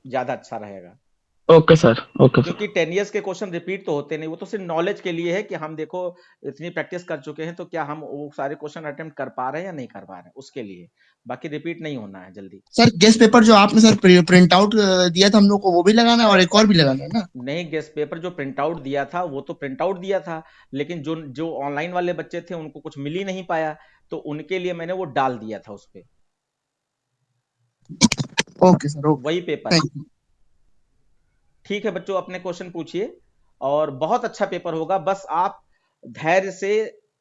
ज्यादा अच्छा रहेगा। Okay sir, okay sir. क्योंकि 10 इयर्स के क्वेश्चन रिपीट तो होते नहीं, वो तो सिर्फ नॉलेज के लिए है कि हम देखो इतनी प्रैक्टिस कर चुके हैं तो क्या हम वो सारे क्वेश्चन अटेम्प्ट कर पा रहे हैं या नहीं कर पा रहे हैं, उसके लिए। बाकी रिपीट नहीं होना है जल्दी। सर गेस्ट पेपर जो आपने सर प्रिंट आउट दिया था हम लोग को, वो भी लगाना है और एक और भी लगाना है ना? नहीं, गेस्ट पेपर जो प्रिंट आउट दिया था वो तो प्रिंट आउट दिया था, लेकिन जो जो ऑनलाइन वाले बच्चे थे उनको कुछ मिल ही नहीं पाया, तो उनके लिए मैंने वो डाल दिया था उस पे, ओके सर, ओके। वही पेपर है। Thank you. ठीक है बच्चों, अपने क्वेश्चन पूछिए, और बहुत अच्छा पेपर होगा, बस आप धैर्य से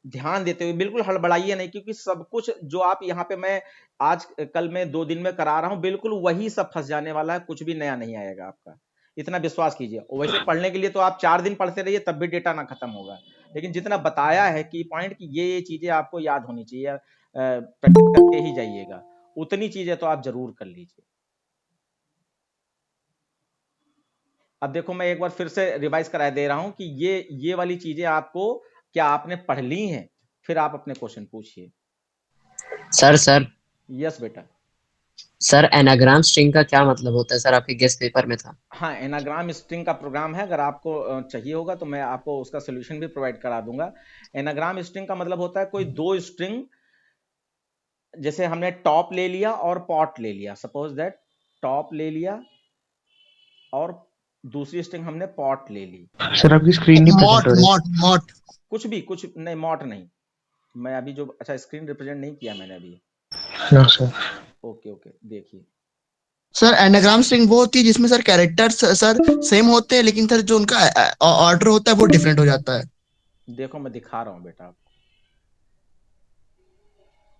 ध्यान देते हुए, बिल्कुल हड़बड़ाइए नहीं, क्योंकि सब कुछ जो आप यहाँ पे मैं आज कल में 2 दिन में करा रहा हूं, बिल्कुल वही सब फंस जाने वाला है, कुछ भी नया नहीं आएगा आपका, इतना विश्वास कीजिए। और वैसे पढ़ने के लिए तो आप 4 दिन पढ़ते रहिए तब भी डेटा ना खत्म होगा, लेकिन जितना बताया है की पॉइंट की ये चीजें आपको याद होनी चाहिए, प्रैक्टिस करके ही जाइएगा, उतनी चीजें तो आप जरूर कर लीजिए। अब देखो मैं एक बार फिर से रिवाइज करा दे रहा हूं कि ये वाली चीजें आपको क्या आपने पढ़ ली हैं, फिर आप अपने क्वेश्चन पूछिए। सर यस बेटा। सर एनाग्राम स्ट्रिंग का क्या मतलब होता है सर? आपके गेस्ट पेपर में था। हाँ, एनाग्राम स्ट्रिंग का प्रोग्राम है, अगर आपको चाहिए होगा तो मैं आपको उसका सोल्यूशन भी प्रोवाइड करा दूंगा। एनाग्राम स्ट्रिंग का मतलब होता है कोई दो स्ट्रिंग, जैसे हमने टॉप ले लिया और पॉट ले लिया, सपोज दैट टॉप ले लिया और दूसरी स्ट्रिंग हमने पॉट ले ली। सर आपकी स्क्रीन नहीं प्रेजेंट मॉट हो रही। मॉट मॉट। कुछ नहीं, मॉट नहीं, मैं अभी जो अच्छा स्क्रीन रिप्रेजेंट नहीं किया मैंने अभी। No sir. ओके ओके, देखिए। सर एनाग्राम स्ट्रिंग वो होती है जिसमें सर कैरेक्टर्स सर सेम होते हैं, लेकिन सर जो उनका ऑर्डर होता है वो डिफरेंट हो जाता है। देखो मैं दिखा रहा हूँ बेटा आपको।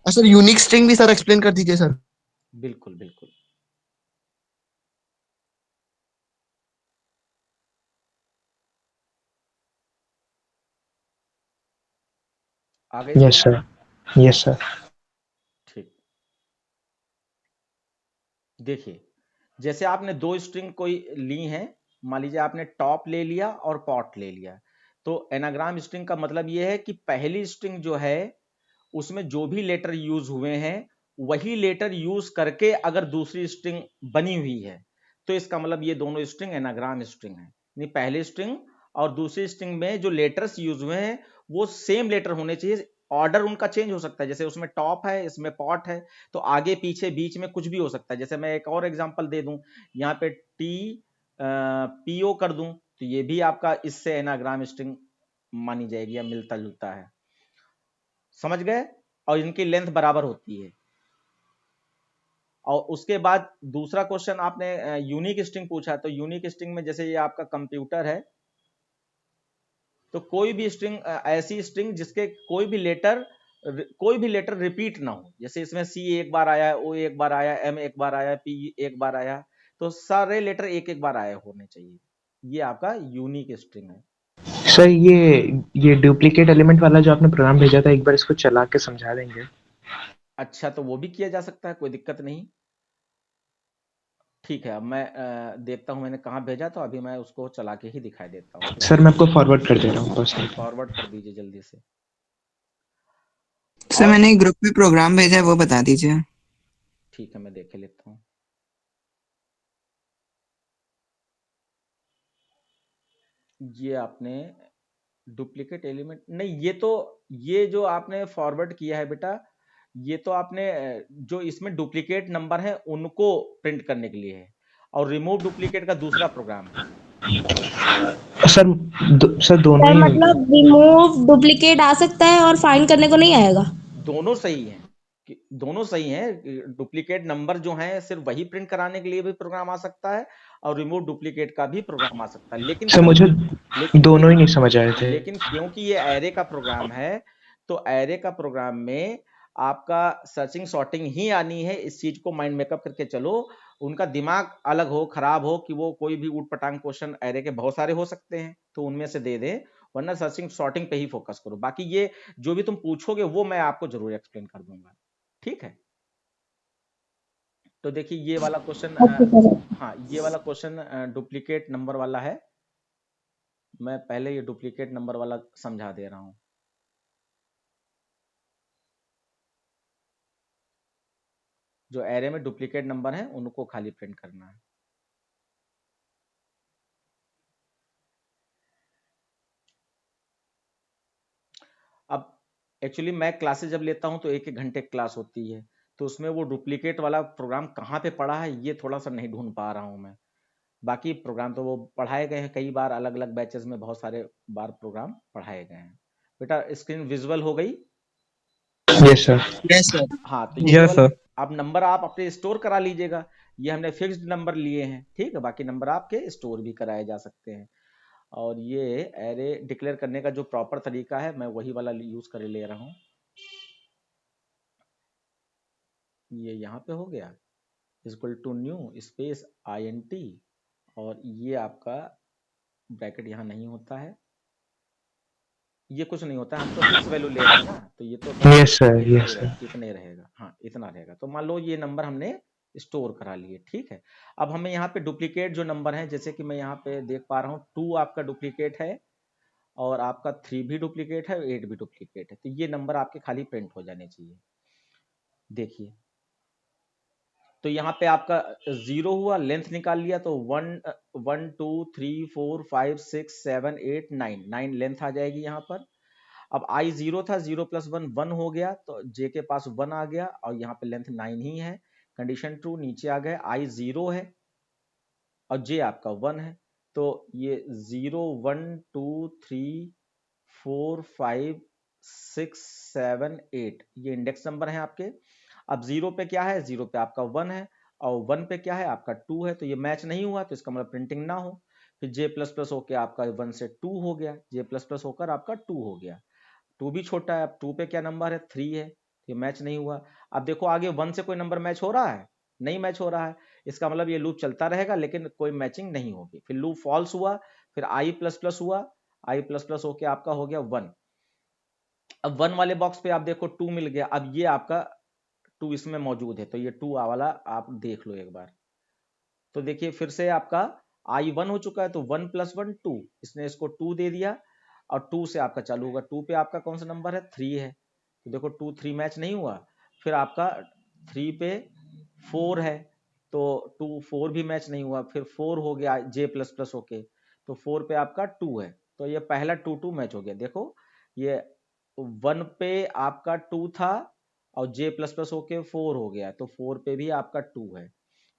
सर यूनिक स्ट्रिंग भी सर एक्सप्लेन कर दीजिए सर। बिल्कुल बिल्कुल। आ गई yes screen? Sir, yes sir. ठीक। देखिए, जैसे आपने दो स्ट्रिंग कोई ली हैं, मान लीजिए आपने टॉप ले लिया और पॉट ले लिया, तो एनाग्राम स्ट्रिंग का मतलब यह है कि पहली स्ट्रिंग जो है उसमें जो भी लेटर यूज हुए हैं वही लेटर यूज करके अगर दूसरी स्ट्रिंग बनी हुई है, तो इसका मतलब ये दोनों स्ट्रिंग एनाग्राम स्ट्रिंग है। यानी पहली स्ट्रिंग और दूसरी स्ट्रिंग में जो लेटर्स यूज हुए हैं वो सेम लेटर होने चाहिए, ऑर्डर उनका चेंज हो सकता है, जैसे उसमें टॉप है इसमें पॉट है, तो आगे पीछे बीच में कुछ भी हो सकता है। जैसे मैं एक और एग्जांपल दे दूं, यहाँ पे टी पीओ कर दूं, तो ये भी आपका इससे एनाग्राम स्ट्रिंग मानी जाएगी या मिलता जुलता है, समझ गए? और इनकी लेंथ बराबर होती है। और उसके बाद दूसरा क्वेश्चन आपने यूनिक स्ट्रिंग पूछा, तो यूनिक स्ट्रिंग में जैसे ये आपका कंप्यूटर है, तो कोई भी स्ट्रिंग ऐसी स्ट्रिंग जिसके कोई भी लेटर रिपीट ना हो, जैसे इसमें सी एक बार आया है, ओ एक बार आया, एम एक बार आया, पी एक बार आया, तो सारे लेटर एक एक बार आए होने चाहिए, ये आपका यूनिक स्ट्रिंग है। सर ये डुप्लीकेट एलिमेंट वाला जो आपने प्रोग्राम भेजा था, एक बार इसको चला के समझा देंगे? अच्छा, तो वो भी किया जा सकता है, कोई दिक्कत नहीं। ठीक है, अब मैं देखता हूं मैंने कहाँ भेजा, तो अभी मैं उसको चला के ही दिखाई देता हूँ, ठीक है। सर मैं आपको फॉरवर्ड कर दे रहा हूँ पर्सनल पे। फॉरवर्ड कर दीजिए जल्दी से। सर और मैंने ग्रुप में प्रोग्राम भेजा है, वो बता दीजिए। ठीक है, मैं देख लेता हूँ। ये आपने डुप्लीकेट एलिमेंट नहीं, ये जो आपने फॉरवर्ड किया है बेटा, ये तो आपने जो इसमें डुप्लीकेट नंबर है उनको प्रिंट करने के लिए है, और रिमूव डुप्लीकेट का दूसरा प्रोग्राम है। सर दोनों सर ही। मतलब रिमूव डुप्लीकेट आ सकता है और फाइंड करने को नहीं आएगा? दोनों सही हैं, दोनों सही हैं, डुप्लीकेट नंबर जो हैं सिर्फ वही प्रिंट कराने के लिए भी प्रोग्राम आ सकता है, और रिमूव डुप्लीकेट का भी प्रोग्राम आ सकता है, लेकिन सर मुझे क्योंकि लेकिन दोनों ही नहीं समझ आए थे। लेकिन क्योंकि ये एरे का प्रोग्राम है, तो एरे का प्रोग्राम में आपका सर्चिंग सॉर्टिंग ही आनी है, इस चीज को माइंड मेकअप करके चलो। उनका दिमाग अलग हो, खराब हो, कि वो कोई भी ऊट पटांग क्वेश्चन एरे के बहुत सारे हो सकते हैं तो उनमें से दे दे, वरना सर्चिंग सॉर्टिंग पे ही फोकस करो। बाकी ये जो भी तुम पूछोगे वो मैं आपको जरूर एक्सप्लेन कर दूंगा, ठीक है। तो देखिए ये वाला क्वेश्चन, ओके सर। हाँ ये वाला क्वेश्चन डुप्लीकेट नंबर वाला है, मैं पहले ये डुप्लीकेट नंबर वाला समझा दे रहा हूं। जो एरे में डुप्लीकेट नंबर है उनको खाली प्रिंट करना है। एक्चुअली मैं क्लासेस जब लेता हूँ तो 1-1 घंटे क्लास होती है, तो उसमें वो डुप्लीकेट वाला प्रोग्राम कहाँ पे पड़ा है ये थोड़ा-सा नहीं ढूँढ पा रहा हूँ मैं। बाकी प्रोग्राम तो वो पढ़ाए गए हैं कई बार, अलग-अलग बैचेज़ में बहुत सारे बार प्रोग्राम पढ़ाए गए हैं। बेटा स्क्रीन विज़ुअल हो गई? Yes sir. Yes sir. हाँ, तो ये यस केवल सर। आप नंबर आप अपने स्टोर करा लीजिएगा। ये हमने फिक्स्ड नंबर लिए हैं, ठीक है? बाकी नंबर आपके स्टोर भी कराए जा सकते हैं। और ये एरे डिक्लेयर करने का जो प्रॉपर तरीका है, मैं वही वाला यूज़ कर ले रहा हूँ। ये यहाँ पे हो गया, equal to new space INT, और ये आपका ब्रैकेट यहाँ नहीं होता है। ये कुछ नहीं होता है, हम तो फिक्स वैल्यू ले रहे हैं ना, तो ये तो यस सर, इतना यस ही सर। रहेगा, इतने रहेगा। हाँ, इतना रहेगा। तो मान लो ये नंबर हमने स्टोर करा लिए, ठीक है? अब हमें यहाँ पे डुप्लीकेट जो नंबर है, जैसे कि मैं यहाँ पे देख पा रहा हूँ 2 आपका डुप्लीकेट है, और आपका 3 भी डुप्लीकेट है, 8 भी डुप्लीकेट है। तो ये नंबर आपके खाली प्रिंट हो जाने चाहिए। देखिए, तो यहाँ पे आपका 0 हुआ, लेंथ निकाल लिया तो 1 2 3 4 5 6 7 8 9 लेंथ आ जाएगी यहाँ पर। अब I 0 था, 0 + 1 1 हो गया, तो J के पास 1 आ गया, और यहाँ पे लेंथ 9 ही है। कंडीशन ट्रू, नीचे आ गए, I 0 है और J आपका 1 है, तो ये 0 1 2 3 4 5 6 7 8 ये इंडेक्स नंबर है आपके। अब 0 पे क्या है? 0 पे आपका 1 है, और 1 पे क्या है? आपका 2 है। तो ये मैच नहीं हुआ, तो इसका मतलब प्रिंटिंग ना हो। फिर J++ होके आपका 1 से 2 हो गया, J++ होकर आपका 2 हो गया। 2 भी छोटा है, अब 2 पे क्या नंबर है? 3 है, ये मैच नहीं हुआ। अब देखो आगे 1 से कोई नंबर मैच हो रहा है? नहीं मैच हो रहा है। इसका मतलब ये लूप चलता रहेगा, लेकिन कोई मैचिंग नहीं होगी। फिर लूप फॉल्स हुआ, फिर I++ हुआ, I++ होके आपका हो गया 1। अब 1 वाले बॉक्स पे आप देखो 2 मिल गया। अब ये आपका 2 इसमें मौजूद है, तो ये 2 वाला आप देख लो एक बार। तो देखिए फिर से आपका I1 हो चुका है, तो 1 + 1 2, इसने इसको 2 दे दिया, और 2 से आपका चालू होगा। 2 पे आपका कौन सा नंबर है? 3 है, तो देखो 2 3 मैच नहीं हुआ। फिर आपका 3 पे 4 है, तो 2 4 भी मैच नहीं हुआ। फिर 4 हो गया J++ होके, तो 4 पे आपका 2 है, तो ये पहला 2 2 मैच हो गया। देखो ये 1 पे आपका 2 था, और J++ होके 4 हो गया, तो 4 पे भी आपका 2 है,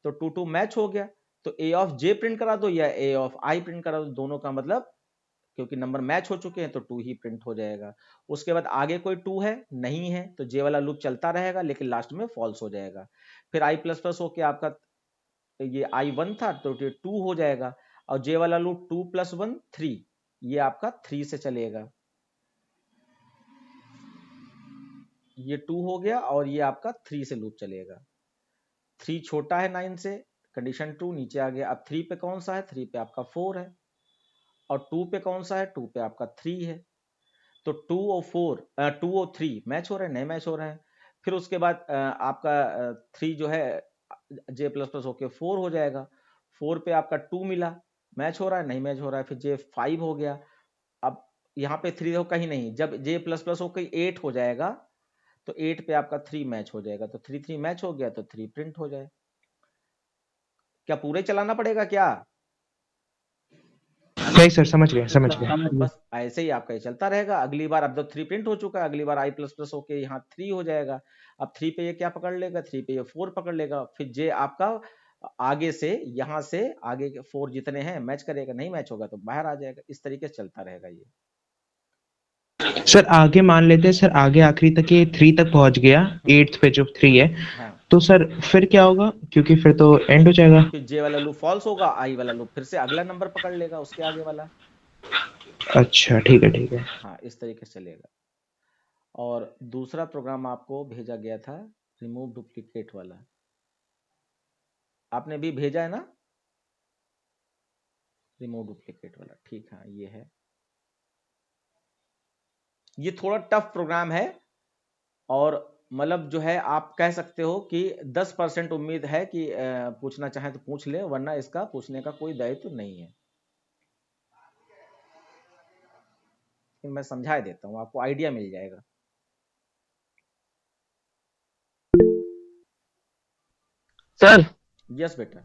तो 2 2 मैच हो गया। तो A ऑफ J प्रिंट करा दो या A ऑफ I प्रिंट करा दो, दोनों का मतलब, क्योंकि नंबर मैच हो चुके हैं तो 2 ही प्रिंट हो जाएगा। उसके बाद आगे कोई 2 है? नहीं है, तो J वाला लूप चलता रहेगा, लेकिन लास्ट में फॉल्स हो जाएगा। फिर I++ होके आपका ये I1 था, तो ये 2 हो जाएगा, और J वाला लूप 2 + 1 3, ये आपका 3 से चलेगा। ये 2 हो गया, और ये आपका 3 से लूप चलेगा। 3 छोटा है 9 से, कंडीशन ट्रू, नीचे आ गया। अब 3 पे कौन सा है? 3 पे आपका 4 है, और 2 पे कौन सा है? 2 पे आपका 3 है। तो 2 और 3 मैच हो रहे हैं? नहीं मैच हो रहे हैं। फिर उसके बाद आपका 3 जो है J++ होके 4 हो जाएगा। 4 पे आपका 2 मिला, मैच हो रहा है? नहीं मैच हो रहा है। फिर J5 हो गया। अब यहाँ पे 3 हो कहीं नहीं, जब J++ होके 8 हो जाएगा, तो 8 पे आपका 3 मैच हो जाएगा, तो 3 3 मैच हो गया, तो 3 प्रिंट हो जाए। क्या पूरे चलाना पड़ेगा क्या? नहीं सर, समझ गए, समझ गए। बस ऐसे ही आपका ये चलता रहेगा। अगली बार अब तो 3 प्रिंट हो चुका है, अगली बार I++ होके यहाँ 3 हो जाएगा। अब 3 पे ये क्या पकड़ लेगा? 3 पे ये 4 पकड़ लेगा। फिर J आपका आगे से, यहाँ से आगे के 4 जितने हैं मैच करेगा, नहीं मैच होगा तो बाहर आ जाएगा। इस तरीके से चलता रहेगा ये। सर आगे मान लेते हैं सर, आगे आखिरी तक ये 3 तक पहुंच गया, 8th पे जो 3 है, हाँ, तो सर फिर क्या होगा? क्योंकि फिर तो एंड हो जाएगा। फिर J वाला लूप फॉल्स होगा, I वाला लूप फिर से अगला नंबर पकड़ लेगा, उसके आगे वाला। अच्छा ठीक है, ठीक है। हाँ, इस तरीके से चलेगा। और दूसरा प्रोग्राम आपको भेजा गया था, रिमूव डुप्लीकेट वाला, आपने भी भेजा है ना? रिमूव डुप्लीकेट वाला, ठीक है, ये है। ये थोड़ा टफ प्रोग्राम है, और मतलब जो है आप कह सकते हो कि 10% उम्मीद है कि पूछना चाहे तो पूछ ले, वरना इसका पूछने का कोई दायित्व नहीं है। मैं समझा देता हूँ, आपको आइडिया मिल जाएगा। सर यस बेटा।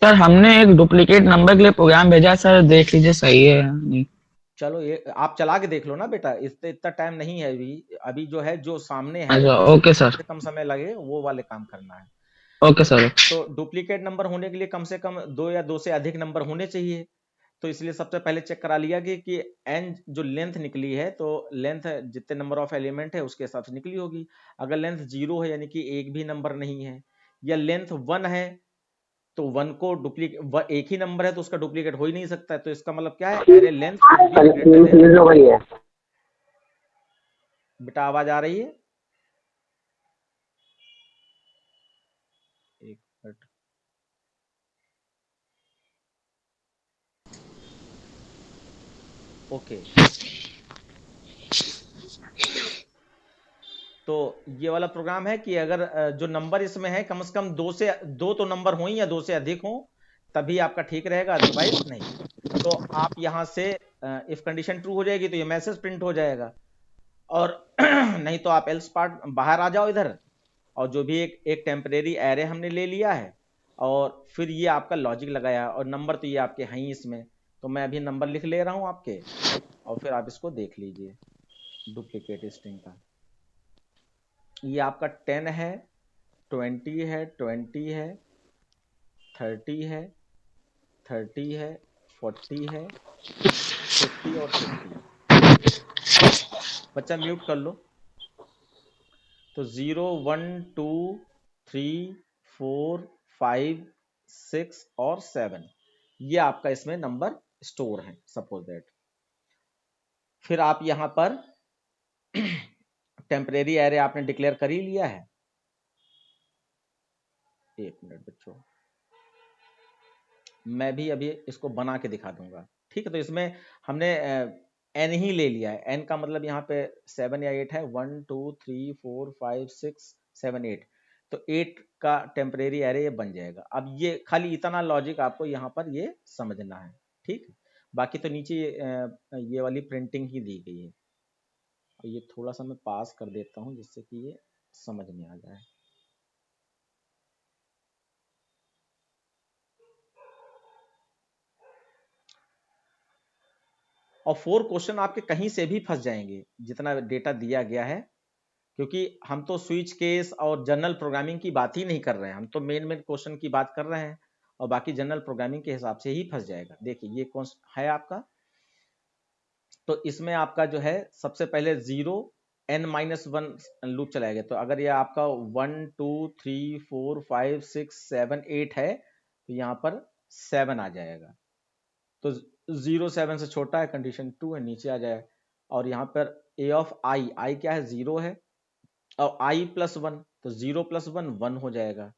सर हमने एक डुप्लीकेट नंबर के लिए प्रोग्राम भेजा है सर, देख लीजिए सही है या नहीं। चलो ये आप चला के देख लो ना बेटा, इससे इतना टाइम नहीं है अभी। अभी जो है जो सामने है अच्छा जिसमें ओके कम सर। से कम समय लगे वो वाले काम करना है। Okay sir. तो डुप्लीकेट नंबर होने के लिए कम से कम 2 या 2 से अधिक नंबर होने चाहिए। तो इसलिए सबसे पहले चेक करा लिया कि एन जो लेंथ निकली है, तो लेंथ जितने नंबर ऑफ एलिमेंट है उसके हिसाब से निकली होगी। अगर लेंथ 0 है यानी कि एक भी नंबर नहीं है, या लेंथ 1 है तो 1 को डुप्लीकेट, एक ही नंबर है तो उसका डुप्लीकेट हो ही नहीं सकता है। तो इसका मतलब क्या है, array length should be greater than. बेटा आवाज आ रही है? एक मिनट। ओके, तो ये वाला प्रोग्राम है कि अगर जो नंबर इसमें है कम से कम 2 तो नंबर हो या 2 से अधिक हो, तभी आपका ठीक रहेगा, अदरवाइज नहीं। तो आप यहां से इफ कंडीशन ट्रू हो जाएगी तो ये मैसेज प्रिंट हो जाएगा, और नहीं तो आप एल्स पार्ट बाहर आ जाओ इधर। और जो भी एक टेम्परेरी एरे हमने ले लिया है, और फिर ये आपका लॉजिक लगाया, और नंबर तो ये आपके हैं ही इसमें। तो मैं अभी नंबर लिख ले रहा हूं आपके, और फिर आप इसको देख लीजिए डुप्लीकेट स्ट्रिंग का। ये आपका 10 है, 20 है, 20 है, 30 है, 30 है, 40 है, 50 और 50। बच्चा म्यूट कर लो। तो 0 1 2 3 4 5 6 और 7 ये आपका इसमें नंबर स्टोर है, सपोज दैट। फिर आप यहां पर टेम्परेरी एरे आपने डिक्लेयर कर ही लिया है। एक मिनट बच्चों, मैं भी अभी इसको बना के दिखा दूंगा, ठीक है। तो इसमें हमने एन ही ले लिया है। एन का मतलब यहाँ पे 7 या 8 है, 1 2 3 4 5 6 7 8। तो 8 का टेम्परेरी एरे ये बन जाएगा। अब ये खाली इतना लॉजिक आपको यहाँ पर ये समझना है, ठीक है। बाकी तो नीचे ये वाली प्रिंटिंग ही दी गई है। और ये थोड़ा सा मैं पास कर देता हूँ जिससे कि ये समझ में आ जाए। और 4 क्वेश्चन आपके कहीं से भी फंस जाएंगे जितना डेटा दिया गया है, क्योंकि हम तो स्विच केस और जनरल प्रोग्रामिंग की बात ही नहीं कर रहे हैं। हम तो मेन क्वेश्चन की बात कर रहे हैं, और बाकी जनरल प्रोग्रामिंग के हिसाब से ही फंस जाएगा। देखिए ये कौन है आपका, तो इसमें आपका जो है सबसे पहले 0 n-1 लूप चलाएगा। तो अगर ये आपका 1 2 3 4 5 6 7 8 है, तो यहाँ पर 7 आ जाएगा। तो 0 7 से छोटा है, कंडीशन 2 है, नीचे आ जाए। और यहाँ पर a ऑफ i क्या है, 0 है, और i प्लस 1, तो 0 प्लस 1 1 हो जाएगा।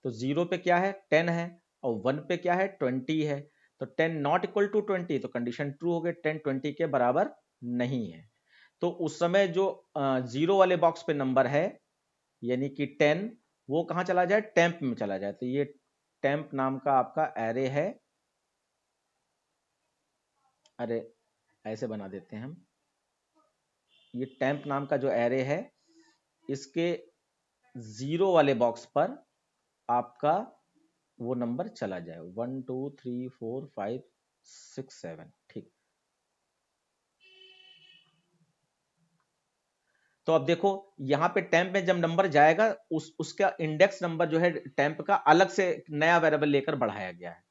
तो 0 पे क्या है, 10 है, और 1 पे क्या है, 20 है। तो 10 नॉट इक्वल टू 20, तो कंडीशन ट्रू हो गई, 10 20 के बराबर नहीं है। तो उस समय जो 0 वाले बॉक्स पे नंबर है यानी कि 10, वो कहाँ चला जाए, टेम्प में चला जाए। तो ये टेम्प नाम का आपका एरे है। अरे ऐसे बना देते हैं हम, ये टेम्प नाम का जो एरे है, इसके 0 वाले बॉक्स पर आपका वो नंबर चला जाए, 1 2 3 4 5 6 7, ठीक। तो अब देखो यहाँ पे टेम्प में जब नंबर जाएगा, उसका इंडेक्स नंबर जो है टेम्प का अलग से नया वेरिएबल लेकर बढ़ाया गया है।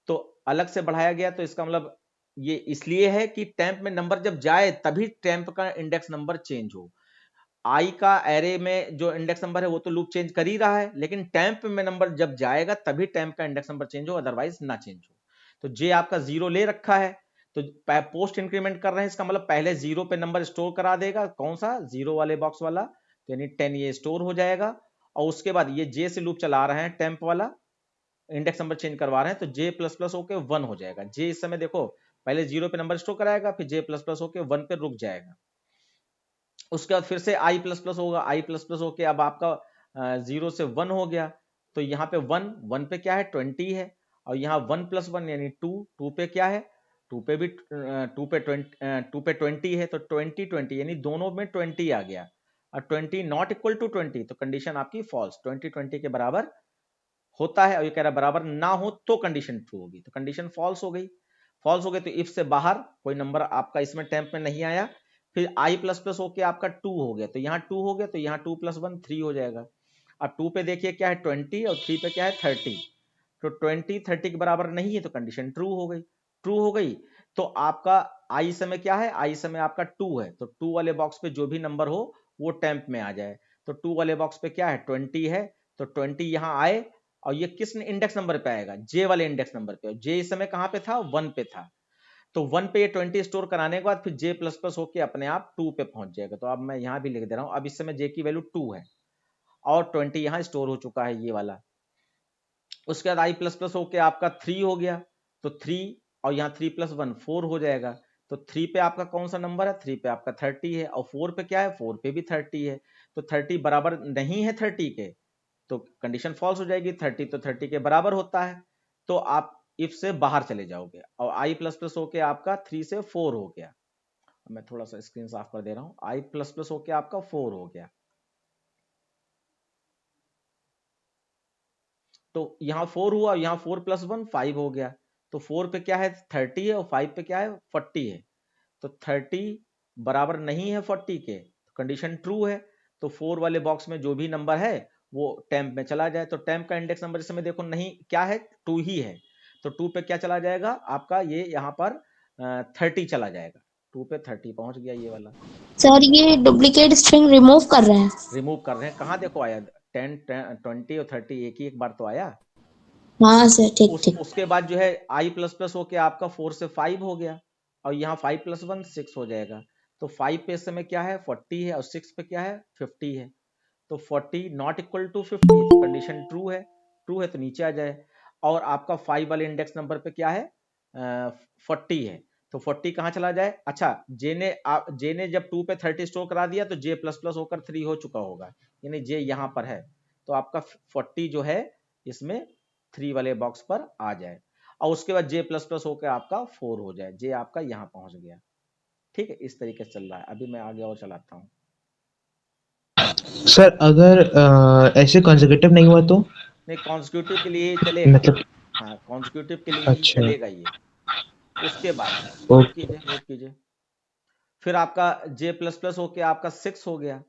तो अलग से बढ़ाया गया, तो इसका मतलब ये इसलिए है कि टेम्प में नंबर जब जाए तभी टेम्प का इंडेक्स नंबर चेंज हो। आई का एरे में जो इंडेक्स नंबर है वो तो लूप चेंज कर ही रहा है, लेकिन टेम्प में नंबर जब जाएगा तभी टेम्प का इंडेक्स नंबर चेंज हो, अदरवाइज ना चेंज हो। तो जे आपका 0 ले रखा है, तो पोस्ट इंक्रीमेंट कर रहे हैं, इसका मतलब पहले 0 पे नंबर स्टोर करा देगा, कौन सा, 0 वाले बॉक्स वाला, तो यानी 10 ये स्टोर हो जाएगा। और उसके बाद ये जे से लूप चला रहे हैं, टेम्प वाला इंडेक्स नंबर चेंज करवा रहे हैं, तो जे प्लस प्लस होके 1 हो जाएगा। जे इस समय देखो पहले 0 पे नंबर स्टोर कराएगा, फिर जे प्लस प्लस होके 1 पे रुक जाएगा। उसके बाद फिर से आई प्लस प्लस होगा, आई प्लस प्लस होके अब आपका 0 से 1 हो गया। तो यहाँ पे 1 पे क्या है, 20 है, और यहाँ 1 प्लस 1 यानी 2 पे क्या है, 2 पे भी 2 पे 20 है, तो 20 20 यानी दोनों में 20 आ गया। और 20 नॉट इक्वल टू 20, तो कंडीशन आपकी फॉल्स, 20 20 के बराबर होता है, और ये कह रहा है बराबर ना हो तो कंडीशन ट्रू होगी, तो कंडीशन फॉल्स हो गई। फॉल्स हो गए तो इफ से बाहर कोई नंबर आपका इसमें टेम्प में नहीं आया। फिर आई प्लस प्लस होके आपका 2 हो गया, तो यहाँ 2 हो गया, तो यहाँ 2 + 1 3 हो जाएगा। अब 2 पे देखिए क्या है 20 और 3 पे क्या है 30, तो 20 30 के बराबर नहीं है तो कंडीशन ट्रू हो गई। ट्रू हो गई तो आपका आई समय क्या है, आई समय आपका 2 है, तो 2 वाले बॉक्स पे जो भी नंबर हो वो टेम्प में आ जाए। तो 2 वाले बॉक्स पे क्या है 20 है, तो 20 यहाँ आए और ये किस इंडेक्स नंबर पे आएगा, जे वाले इंडेक्स नंबर पे। जे इस समय कहाँ पे था 1 पे था, तो 1 पे ये 20 स्टोर कराने के बाद फिर जे प्लस प्लस होके अपने आप 2 पे पहुंच जाएगा। तो अब मैं यहाँ भी लिख दे रहा हूँ, अब इस समय जे की वैल्यू 2 है और 20 यहाँ स्टोर हो चुका है ये वाला। उसके बाद आई प्लस प्लस होके आपका 3 हो गया, तो 3 और यहाँ 3 + 1 4 हो जाएगा। तो 3 पे आपका कौन सा नंबर है, 3 पे आपका 30 है, और 4 पे क्या है 4 पे भी 30 है। तो 30 बराबर नहीं है 30 के, तो कंडीशन फॉल्स हो जाएगी। 30 तो 30 के बराबर होता है, तो आप इफ से बाहर चले जाओगे और आई प्लस प्लस होके आपका 3 से 4 हो गया। मैं थोड़ा सा स्क्रीन साफ कर दे रहा हूं, आई प्लस प्लस होके आपका 4 हो गया। तो यहाँ 4 हुआ, यहाँ 4 + 1 5 हो गया। तो 4 पे क्या है 30 है और 5 पे क्या है 40 है, तो 30 बराबर नहीं है 40 के, तो कंडीशन ट्रू है। तो 4 वाले बॉक्स में जो भी नंबर है वो टेम्प में चला जाए। तो टेम्प का इंडेक्स नंबर इस समय देखो नहीं क्या है 2 ही है, तो 2 पे क्या चला जाएगा आपका ये यहाँ पर 30 चला जाएगा। 2 पे 30 पहुंच गया ये वाला। सर ये डुप्लीकेट स्ट्रिंग रिमूव कर रहे हैं। रिमूव कर रहे हैं, कहाँ देखो आया 10 20 और 30 एक ही एक बार तो आया। हाँ सर ठीक ठीक। उसके बाद जो है आई प्लस प्लस होके आपका 4 से 5 हो गया और यहाँ 5 + 1 6 हो जाएगा। तो 5 पे इस समय क्या है 40 है और 6 पे क्या है 50 है, तो 40 नॉट इक्वल टू 50, तो कंडीशन ट्रू है। ट्रू है तो नीचे आ जाए। और आपका 5 वाले इंडेक्स नंबर पे क्या है 40 है, तो 40 कहाँ चला जाए। अच्छा जे ने जब 2 पे 30 स्टोर करा दिया तो जे प्लस प्लस होकर 3 हो चुका होगा, यानी जे यहाँ पर है, तो आपका 40 जो है इसमें 3 वाले बॉक्स पर आ जाए और उसके बाद जे प्लस प्लस होकर आपका 4 हो जाए, जे आपका यहाँ पहुंच गया। ठीक है, इस तरीके से चल रहा है। अभी मैं आगे और चलाता हूँ। सर अगर ऐसे कंसेक्यूटिव नहीं हुआ तो नहीं कॉन्स्टिट्यूटिव के लिए चलेगा, मतलब हाँ कॉन्स्टिट्यूटिव के लिए ही अच्छा चलेगा ये। उसके बाद ओके वेट कीजिए, फिर आपका जे प्लस प्लस होके आपका 6 हो गया,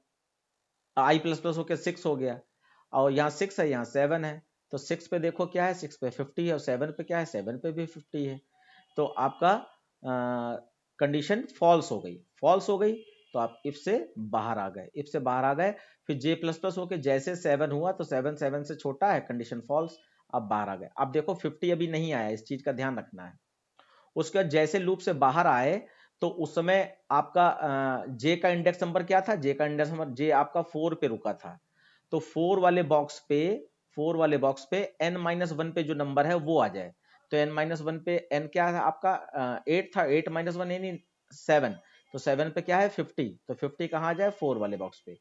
आई प्लस प्लस होके 6 हो गया और यहाँ 6 है यहाँ 7 है, तो 6 पे देखो क्या है 6 पे 50 है और 7 पे क्या है 7 पे भी 50 है, तो आपका कंडीशन फॉल्स हो गई। फॉल्स हो गई तो आप इफ से बाहर आ गए, इफ से बाहर आ गए। फिर जे प्लस प्लस होके जैसे 7 हुआ तो 7 7 से छोटा है, कंडीशन फॉल्स, आप बाहर आ गए। अब देखो 50 अभी नहीं आया, इस चीज का ध्यान रखना है। उसके बाद जैसे लूप से बाहर आए तो उस समय आपका जे का इंडेक्स नंबर क्या था, जे का इंडेक्स नंबर जे आपका 4 पे रुका था, तो 4 वाले बॉक्स पे n-1 पे जो नंबर है वो आ जाए। तो n-1 पे n क्या है आपका 8 था, 8 - 1 यानी 7, तो 7 पे क्या है 50, तो 50 कहाँ आ जाए 4 वाले बॉक्स पे।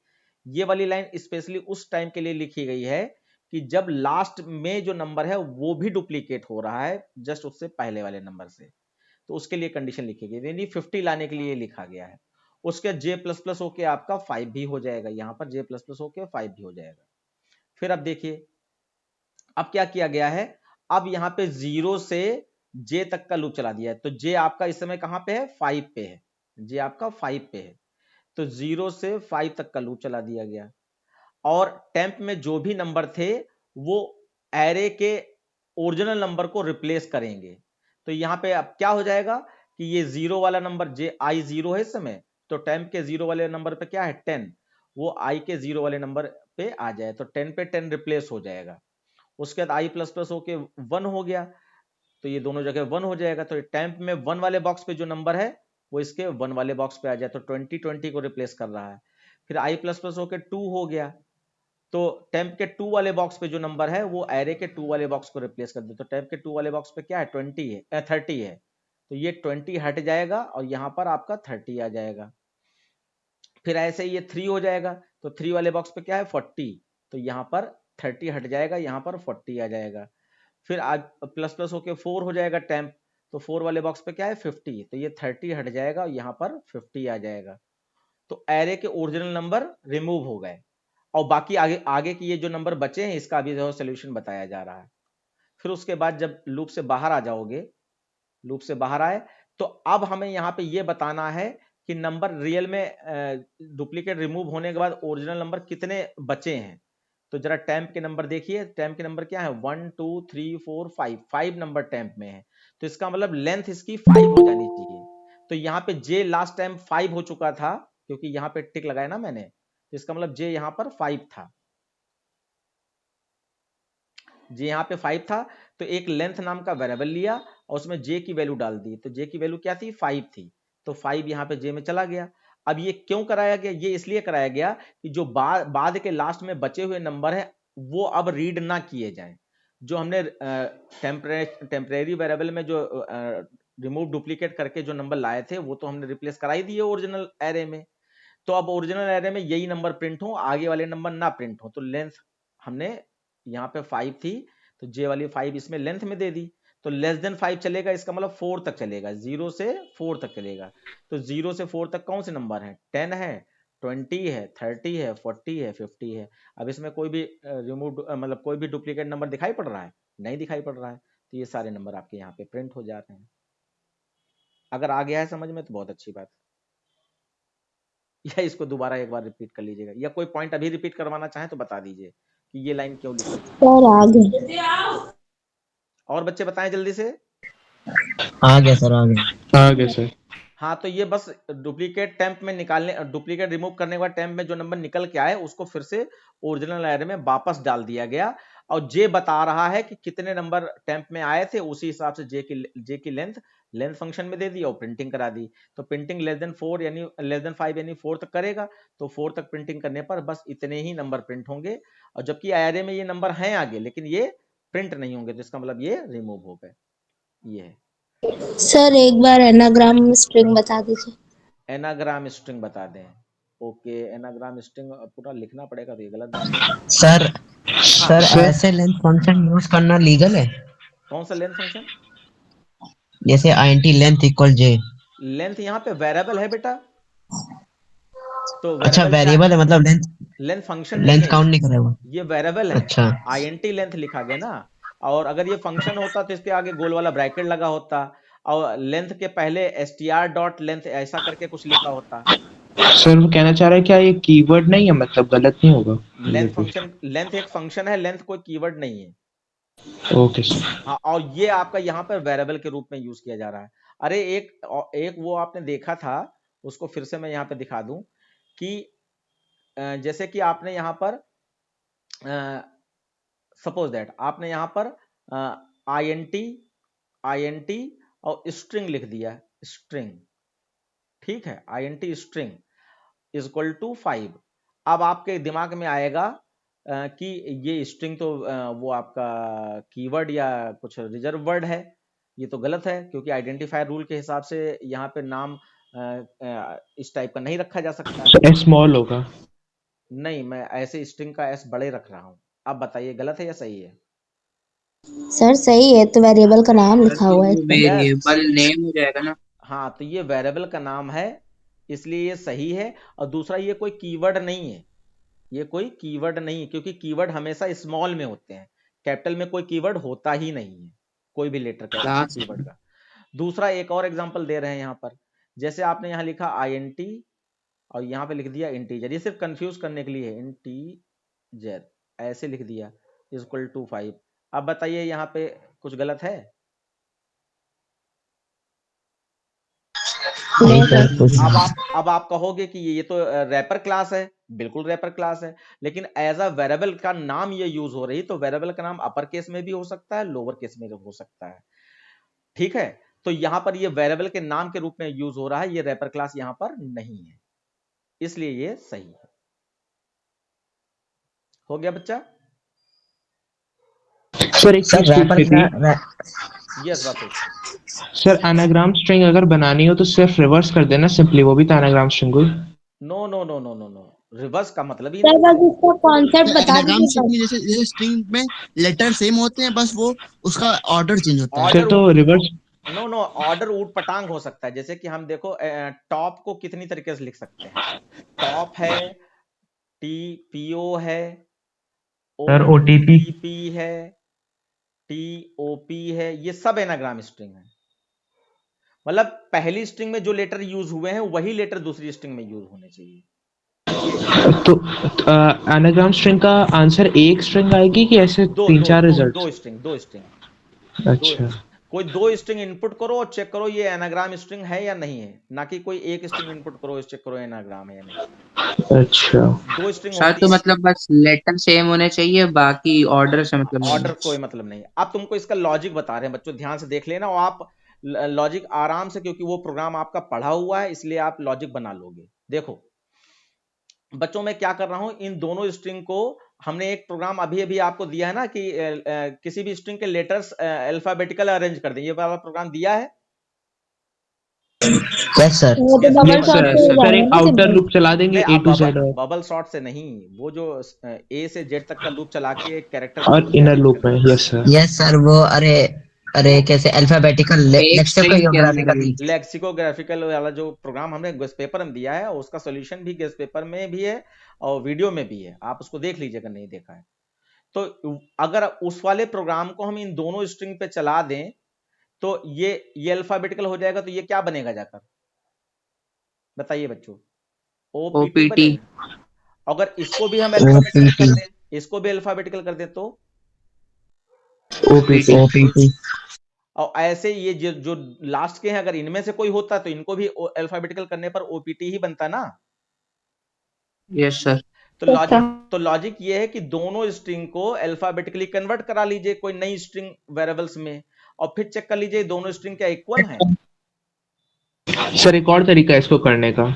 ये वाली लाइन स्पेशली उस टाइम के लिए लिखी गई है कि जब लास्ट में जो नंबर है वो भी डुप्लीकेट हो रहा है जस्ट उससे पहले वाले नंबर से, तो उसके लिए कंडीशन लिखी गई, यानी 50 लाने के लिए लिखा गया है। उसके जे प्लस प्लस होके आपका 5 भी हो जाएगा, यहाँ पर जे प्लस प्लस होके 5 भी हो जाएगा। फिर अब देखिए अब क्या किया गया है, अब यहाँ पे 0 से जे तक का लूप चला दिया है, तो जे आपका इस समय कहाँ पे है 5 पे है, जे आपका 5 पे है, तो 0 से 5 तक का लूप चला दिया गया। और टेम्प में जो भी नंबर थे वो एरे के ओरिजिनल नंबर को रिप्लेस करेंगे। तो यहाँ पे अब क्या हो जाएगा कि ये 0 वाला नंबर जे आई 0 है इस समय, तो टेम्प के 0 वाले नंबर पे क्या है 10, वो आई के 0 वाले नंबर पे आ जाए, तो 10 पे 10 रिप्लेस हो जाएगा। उसके बाद आई प्लस प्लस होके 1 हो गया, तो ये दोनों जगह 1 हो जाएगा, तो टेम्प में 1 वाले बॉक्स पे जो नंबर है वो इसके 1 वाले बॉक्स पे आ जाए, तो 20 20 को रिप्लेस कर रहा है। फिर आई प्लस प्लस होके 2 हो गया, तो टेम्प के 2 वाले बॉक्स पे जो नंबर है वो एरे के 2 वाले बॉक्स को रिप्लेस कर दे, तो टेम्प के 2 वाले बॉक्स पे क्या है 20 है 30 है, तो ये 20 हट जाएगा और यहाँ पर आपका 30 आ जाएगा। फिर ऐसे ही ये 3 हो जाएगा, तो 3 वाले बॉक्स पे क्या है 40, तो यहाँ पर 30 हट जाएगा, यहाँ पर 40 आ जाएगा। फिर आज प्लस प्लस होके 4 हो जाएगा टेम्प, तो 4 वाले बॉक्स पे क्या है 50, तो ये 30 हट जाएगा और यहाँ पर 50 आ जाएगा। तो एरे के ओरिजिनल नंबर रिमूव हो गए और बाकी आगे आगे की ये जो नंबर बचे हैं इसका अभी जो सोल्यूशन बताया जा रहा है। फिर उसके बाद जब लूप से बाहर आ जाओगे लूप से बाहर आए। तो अब हमें यहाँ पे ये बताना है कि नंबर रियल में डुप्लीकेट रिमूव होने के बाद ओरिजिनल नंबर कितने बचे हैं। तो जरा टैंप के नंबर देखिए, टैंप के नंबर क्या है 1 2 3 4 5, 5 नंबर टैंप में है। तो इसका मतलब लेंथ इसकी 5 हो जानी चाहिए। तो यहाँ पे जे लास्ट टाइम 5 हो चुका था क्योंकि यहाँ पे टिक लगाया ना मैंने, तो इसका मतलब जे यहाँ पर 5 था, जे यहाँ पे 5 था। तो एक लेंथ नाम का वेरिएबल लिया और उसमें जे की वैल्यू डाल दी। तो जे की वैल्यू क्या थी 5 थी, तो 5 यहाँ पे जे में चला गया। अब ये क्यों कराया गया, ये इसलिए कराया गया कि जो बाद के लास्ट में बचे हुए नंबर है वो अब रीड ना किए जाएं। जो हमने टेम्परेरी वेरिएबल में जो रिमूव डुप्लीकेट करके जो नंबर लाए थे वो तो हमने रिप्लेस कराई दिए ओरिजिनल एरे में। तो अब ओरिजिनल एरे में यही नंबर प्रिंट हो, आगे वाले नंबर ना प्रिंट हो। तो लेंथ हमने यहाँ पे 5 थी तो जे वाली 5 इसमें लेंथ में दे दी। तो लेस देन 5 चलेगा, इसका मतलब 4 तक चलेगा, 0 से 4 तक चलेगा। तो 0 से 4 तक कौन से नंबर हैं, 10 है, 20 है, 30 है, 40 है, 50 है। अब इसमें कोई भी रिमूव मतलब कोई भी डुप्लीकेट नंबर दिखाई पड़ रहा है, नहीं दिखाई पड़ रहा है। तो ये सारे नंबर आपके यहाँ पे प्रिंट हो जा रहे हैं। अगर आ गया है समझ में तो बहुत अच्छी बात, या इसको दोबारा एक बार रिपीट कर लीजिएगा, या कोई पॉइंट अभी रिपीट करवाना चाहें तो बता दीजिए कि ये लाइन क्यों लिखी। सर आगे और बच्चे बताएं जल्दी से। आ गया सर, आ गया। आ गया सर। हाँ, तो ये बस डुप्लीकेट टेम्प में निकालने, डुप्लीकेट रिमूव करने के बाद टेम्प में जो नंबर निकल के आए उसको फिर से ओरिजिनल एरे में वापस डाल दिया गया। और जे बता रहा है कि कितने नंबर टेम्प में आए थे, उसी हिसाब से जे की लेंथ फंक्शन में दे दी और प्रिंटिंग करा दी। तो प्रिंटिंग लेस देन 4 यानी लेस देन 5 यानी 4 तक करेगा। तो 4 तक प्रिंटिंग करने पर बस इतने ही नंबर प्रिंट होंगे। और जबकि एरे में ये नंबर हैं आगे लेकिन ये प्रिंट नहीं होंगे, तो इसका मतलब ये रिमूव हो गए। ये है। सर एक बार एनाग्राम स्ट्रिंग बता दीजिए। एनाग्राम स्ट्रिंग बता दें। ओके, एनाग्राम स्ट्रिंग पूरा लिखना पड़ेगा तो ये गलत बात है। सर हाँ, सर सर ऐसे लेंथ फंक्शन यूज करना लीगल है? कौन सा लेंथ फंक्शन? जैसे int लेंथ इक्वल जे। लेंथ यहाँ पे वेरिएबल है बेटा, तो अच्छा, वेरिएबल क्या है, वेरिएबल है, मतलब लेंथ फंक्शन नहीं लेंथ है, काउंट नहीं करेगा। ये वेरिएबल है। अच्छा int लेंथ लिखा गया ना। और अगर ये फंक्शन होता तो इसके आगे गोल वाला ब्रैकेट लगा होता और लेंथ के पहले str डॉट लेंथ ऐसा करके कुछ लिखा होता। सर वो कहना चाह रहा है क्या ये कीवर्ड नहीं है, मतलब गलत नहीं होगा? लेंथ फंक्शन, लेंथ एक फंक्शन है, लेंथ कोई कीवर्ड नहीं है। Okay sir. हाँ, और ये आपका यहाँ पर वेरिएबल के रूप में यूज किया जा रहा है। अरे एक वो आपने देखा था, उसको फिर से मैं यहाँ पे दिखा दूं कि जैसे कि आपने यहाँ पर सपोज दैट आपने यहाँ पर INT और स्ट्रिंग लिख दिया, स्ट्रिंग, ठीक है, INT string is equal to 5। अब आपके दिमाग में आएगा कि ये स्ट्रिंग तो वो आपका कीवर्ड या कुछ रिजर्व वर्ड है। ये तो गलत है क्योंकि आइडेंटिफायर रूल के हिसाब से यहाँ पे नाम इस टाइप का नहीं रखा जा सकता। सर स्मॉल होगा। नहीं, मैं ऐसे स्ट्रिंग का एस बड़े रख रहा हूँ। अब बताइए गलत है या सही है? सर सही है, तो वेरिएबल का नाम लिखा हुआ है इसमें। यस, वेरिएबल नेम हो जाएगा ना? हाँ, तो ये वेरिएबल का नाम है इसलिए ये सही है। और दूसरा ये कोई कीवर्ड नहीं है, ये कोई कीवर्ड नहीं है क्योंकि कीवर्ड हमेशा स्मॉल में होते हैं, कैपिटल में कोई कीवर्ड होता ही नहीं है, कोई भी लेटर का लास्ट कीवर्ड का। दूसरा एक और एग्जांपल दे रहे हैं यहाँ पर, जैसे आपने यहाँ लिखा INT और यहाँ पे लिख दिया इंटीजर, ये सिर्फ कंफ्यूज करने के लिए है, इंटीजर ऐसे लिख दिया इज इक्वल टू 5। अब बताइए यहाँ पे कुछ गलत है? नहीं सर, कुछ अब आप कहोगे कि ये तो रैपर क्लास है, बिल्कुल रैपर क्लास है, लेकिन एज अ वेरिएबल का नाम ये यूज हो रही, तो वेरिएबल का नाम अपर केस में भी हो सकता है, लोअर केस में हो सकता है, ठीक है। तो यहां पर ये वेरिएबल के नाम के रूप में यूज हो रहा है, ये रैपर क्लास यहां पर नहीं है, इसलिए ये सही है। हो गया बच्चा? सर एक चीज पूछनी थी। यस बात। सर एनाग्राम स्ट्रिंग अगर बनानी हो तो सिर्फ रिवर्स कर देना सिंपली, वो भी तो एनाग्राम स्ट्रिंग हुई। No no no no no no, reverse का मतलब ही सर नहीं बस है। इसका कॉन्सेप्ट बता एनाग्राम दीजिए स्ट्रिंग बस। में जैसे स्ट्रिंग में लेटर सेम होते हैं, बस वो उसका ऑर्डर चेंज होता है। सर ऑर्डर, तो रिवर्स। नो नो, ऑर्डर ऊट पटांग हो सकता है। जैसे कि हम देखो टॉप को कितनी तरीके से लिख सकते हैं, टॉप है, TPO है, सर OTP। OTP है, TOP है, ये सब एनाग्राम स्ट्रिंग है। मतलब पहली स्ट्रिंग में जो लेटर यूज हुए हैं वही लेटर दूसरी स्ट्रिंग में यूज होने चाहिए। तो एनाग्राम स्ट्रिंग का आंसर एक स्ट्रिंग आएगी कि ऐसे दो तीन दो चार दो रिजल्ट? दो स्ट्रिंग दो अच्छा कोई दो स्ट्रिंग इनपुट करो और चेक करो ये एनाग्राम स्ट्रिंग है या नहीं है, ना कि कोई एक स्ट्रिंग इनपुट करो चेक करो एनाग्राम है या नहीं। अच्छा दो स्ट्रिंग सर होती तो है, मतलब बस लेटर सेम होने चाहिए, बाकी ऑर्डर से मतलब नहीं ऑर्डर है। कोई मतलब नहीं। अब तुमको इसका लॉजिक बता रहे हैं बच्चों, ध्यान से देख लेना, और आप लॉजिक आराम से, क्योंकि वो प्रोग्राम आपका पढ़ा हुआ है इसलिए आप लॉजिक बना लोगे। देखो बच्चों मैं क्या कर रहा हूं, इन दोनों स्ट्रिंग को हमने एक प्रोग्राम अभी अभी आपको दिया है ना कि किसी भी स्ट्रिंग के लेटर्स अल्फाबेटिकल अरेंज कर दें, ये वाला प्रोग्राम दिया है। Yes sir. वो तो यस बबल ये यस वाला शॉट सर। से हो सर जाएगा एक ना आउटर सिंपल। लूप चला देंगे नहीं ए आप to bubble Z bubble sort से नहीं, वो जो ए से जेड तक का लूप चला के एक कैरेक्टर को और इनर कैरी लूप करते में। हैं। Yes sir. यस सर, वो अरे अरे कैसे अल्फाबेटिकल एक स्ट्रिंग के अंदर भी। लेक्सिकोग्राफिकल। लेक्सिकोग्राफिकल वाला जो प्रोग्राम हमने गेस्ट पेपर में दिया है उसका सॉल्यूशन भी गेस्ट पेपर में भी है और वीडियो में भी है, आप उसको देख लीजिए अगर नहीं देखा है तो। अगर उस वाले प्रोग्राम को हम इन दोनों स्ट्रिंग पे चला दें तो ये अल्फाबेटिकल हो जाएगा, तो ये क्या बनेगा जाकर बताइए बच्चों, ओपीटी ओपीटी। बनेगा। अगर इसको भी हम अल्फाबेटिकल कर दें, इसको भी अल्फाबेटिकल कर दें तो, ओपीटी। ओपीटी। और ऐसे ये जो लास्ट के हैं अगर इनमें से कोई होता तो इनको भी अल्फाबेटिकल करने पर ओपीटी ही बनता ना। Yes sir. अच्छा तो लॉजिक ये है कि दोनों स्ट्रिंग को अल्फाबेटिकली कन्वर्ट करा लीजिए कोई नई स्ट्रिंग वेरिएबल्स में, और फिर चेक कर लीजिए दोनों स्ट्रिंग क्या इक्वल हैं। सर एक और तरीका है इसको करने का।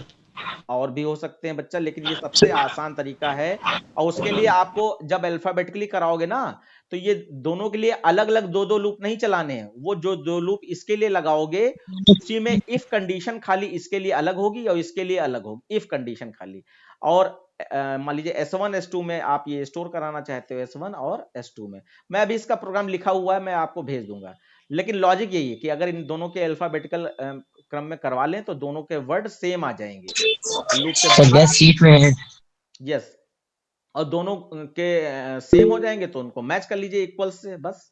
और भी हो सकते हैं बच्चा, लेकिन ये सबसे आसान तरीका है। और उसके लिए आपको जब अल्फाबेटिकली कराओगे ना तो ये दोनों के लिए अलग अलग दो दो लूप नहीं चलाने हैं, वो जो दो लूप इसके लिए लगाओगे उसी में इफ कंडीशन खाली इसके लिए अलग होगी और इसके लिए अलग होगी, इफ कंडीशन खाली। और मान लीजिए S1 S2 में आप ये स्टोर कराना चाहते हो S1 और S2 में, मैं अभी इसका प्रोग्राम लिखा हुआ है मैं आपको भेज दूंगा। लेकिन लॉजिक यही है कि अगर इन दोनों के अल्फाबेटिकल क्रम में करवा लें तो दोनों के वर्ड सेम आ जाएंगे लूप के सर बाहर। गैस सीट में है। यस, और दोनों के सेम हो जाएंगे तो उनको मैच कर लीजिए इक्वल से बस।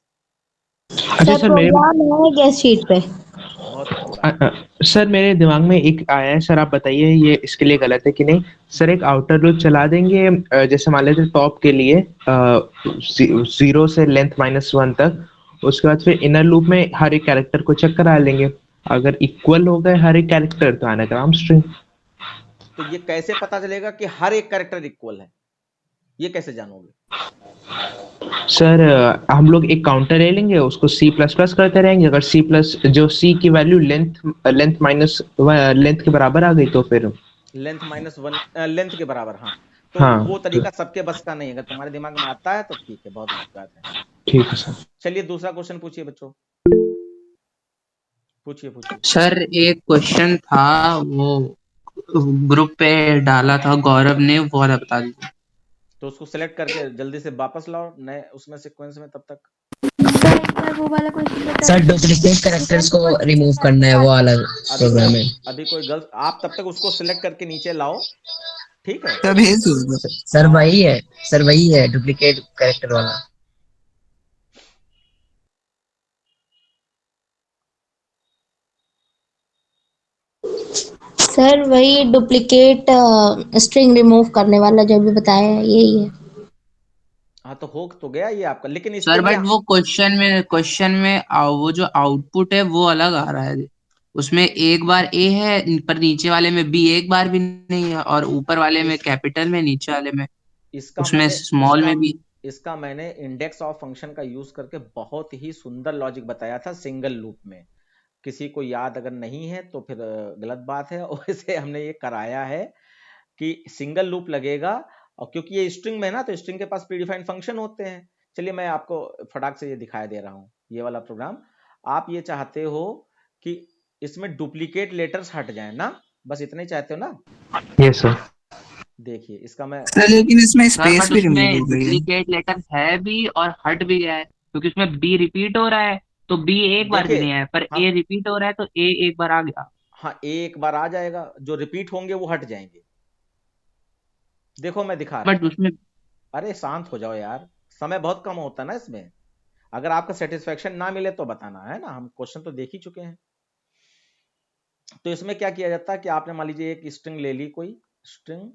अच्छा सर सर मेरे प्रोग्राम है गेस्ट शीट पे। बहुत अच्छी बात है। सर मेरे दिमाग में एक आया है सर, आप बताइए ये इसके लिए गलत है कि नहीं। सर एक आउटर लूप चला देंगे जैसे मान लेते टॉप के लिए 0 से लेंथ -1 तक, उसके बाद फिर इनर लूप में हर एक कैरेक्टर को चेक करा लेंगे, अगर इक्वल हो गए हर एक कैरेक्टर तो एनाग्राम स्ट्रिंग। तो ये कैसे पता चलेगा कि हर एक कैरेक्टर इक्वल है, ये कैसे जानोगे? सर हम लोग एक काउंटर ले लेंगे, उसको C++ करते रहेंगे, अगर जो C की वैल्यू लेंथ के बराबर आ गई तो फिर लेंथ -1 लेंथ के बराबर, हाँ। तो हाँ वो तो तरीका सबके बस का नहीं है, अगर तुम्हारे दिमाग में आता है तो ठीक है, बहुत अच्छी बात है। ठीक है सर। चलिए दूसरा क्वेश्चन पूछिए बच्चों, पूछिए। सर एक क्वेश्चन था, वो ग्रुप पे डाला था गौरव ने, वो वाला बता दीजिए। तो उसको सिलेक्ट करके जल्दी से वापस लाओ नए उसमें सीक्वेंस में, तब तक सर एक बार वो वाला क्वेश्चन बता सर दीजिए। डुप्लीकेट कैरेक्टर्स को रिमूव करना है, वो अलग प्रोग्राम है। अभी कोई गलत, आप तब तक उसको सिलेक्ट करके नीचे लाओ, ठीक है। क्या भेज दूँ? सर वही है, सर वही है डुप्लीकेट कैरेक्टर वाला। सर वही डुप्लीकेट स्ट्रिंग रिमूव करने वाला जो भी बताया है यही है। हाँ तो हो तो गया ये आपका, लेकिन इसके सर लिए बट वो क्वेश्चन में वो जो आउटपुट है वो अलग आ रहा है, उसमें एक बार ए है पर नीचे वाले में बी एक बार भी नहीं है, और ऊपर वाले में इस, कैपिटल में, नीचे वाले में इसका उसमें मैंने स्मॉल में भी। इसका मैंने इंडेक्स ऑफ फंक्शन का यूज करके बहुत ही सुंदर लॉजिक बताया था सिंगल लूप में। किसी को याद अगर नहीं है तो फिर गलत बात है, और इसे हमने ये कराया है कि सिंगल लूप लगेगा, और क्योंकि ये स्ट्रिंग में है ना तो स्ट्रिंग के पास प्रीडिफाइंड फंक्शन होते हैं। चलिए मैं आपको फटाक से ये दिखाई दे रहा हूँ, ये वाला प्रोग्राम। आप ये चाहते हो कि इसमें डुप्लीकेट लेटर्स हट जाए ना, बस इतना ही चाहते हो ना। Yes sir. देखिए इसका मैं, लेकिन इसमें सर स्पेस बट भी रिमूव उसमें हो गई है। डुप्लीकेट लेटर है भी और हट भी गया है, क्योंकि उसमें बी रिपीट हो रहा है तो बी एक बार भी देखिए नहीं आया, पर हम, ए रिपीट हो रहा है तो ए एक बार आ गया। हाँ एक बार आ जाएगा, जो रिपीट होंगे वो हट जाएंगे। देखो मैं दिखा रहा हूँ। बट उसमें अरे शांत हो जाओ यार, समय बहुत कम होता है ना इसमें। अगर आपका सेटिस्फेक्शन ना मिले तो बताना, है ना, हम क्वेश्चन तो देख ही चुके हैं। तो इसमें क्या किया जाता है कि आपने मान लीजिए एक स्ट्रिंग ले ली, कोई स्ट्रिंग,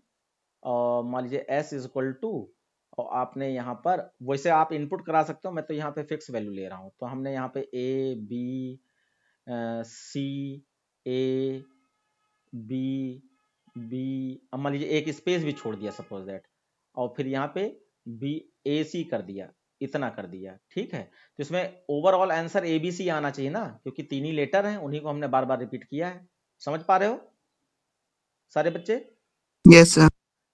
और मान लीजिए s इज इक्वल टू, और आपने यहाँ पर वैसे आप इनपुट करा सकते हो, मैं तो यहाँ पे फिक्स वैल्यू ले रहा हूँ। तो हमने यहाँ पे a b c a b b, अब मान लीजिए एक स्पेस भी छोड़ दिया सपोज दैट, और फिर यहाँ पे b a c कर दिया, इतना कर दिया, ठीक है। तो इसमें overall answer a b c आना चाहिए ना, क्योंकि तीन ही लेटर हैं, उन्हीं को हमने बार बार रिपीट किया है। समझ पा रहे हो सारे बच्चे? Yes sir.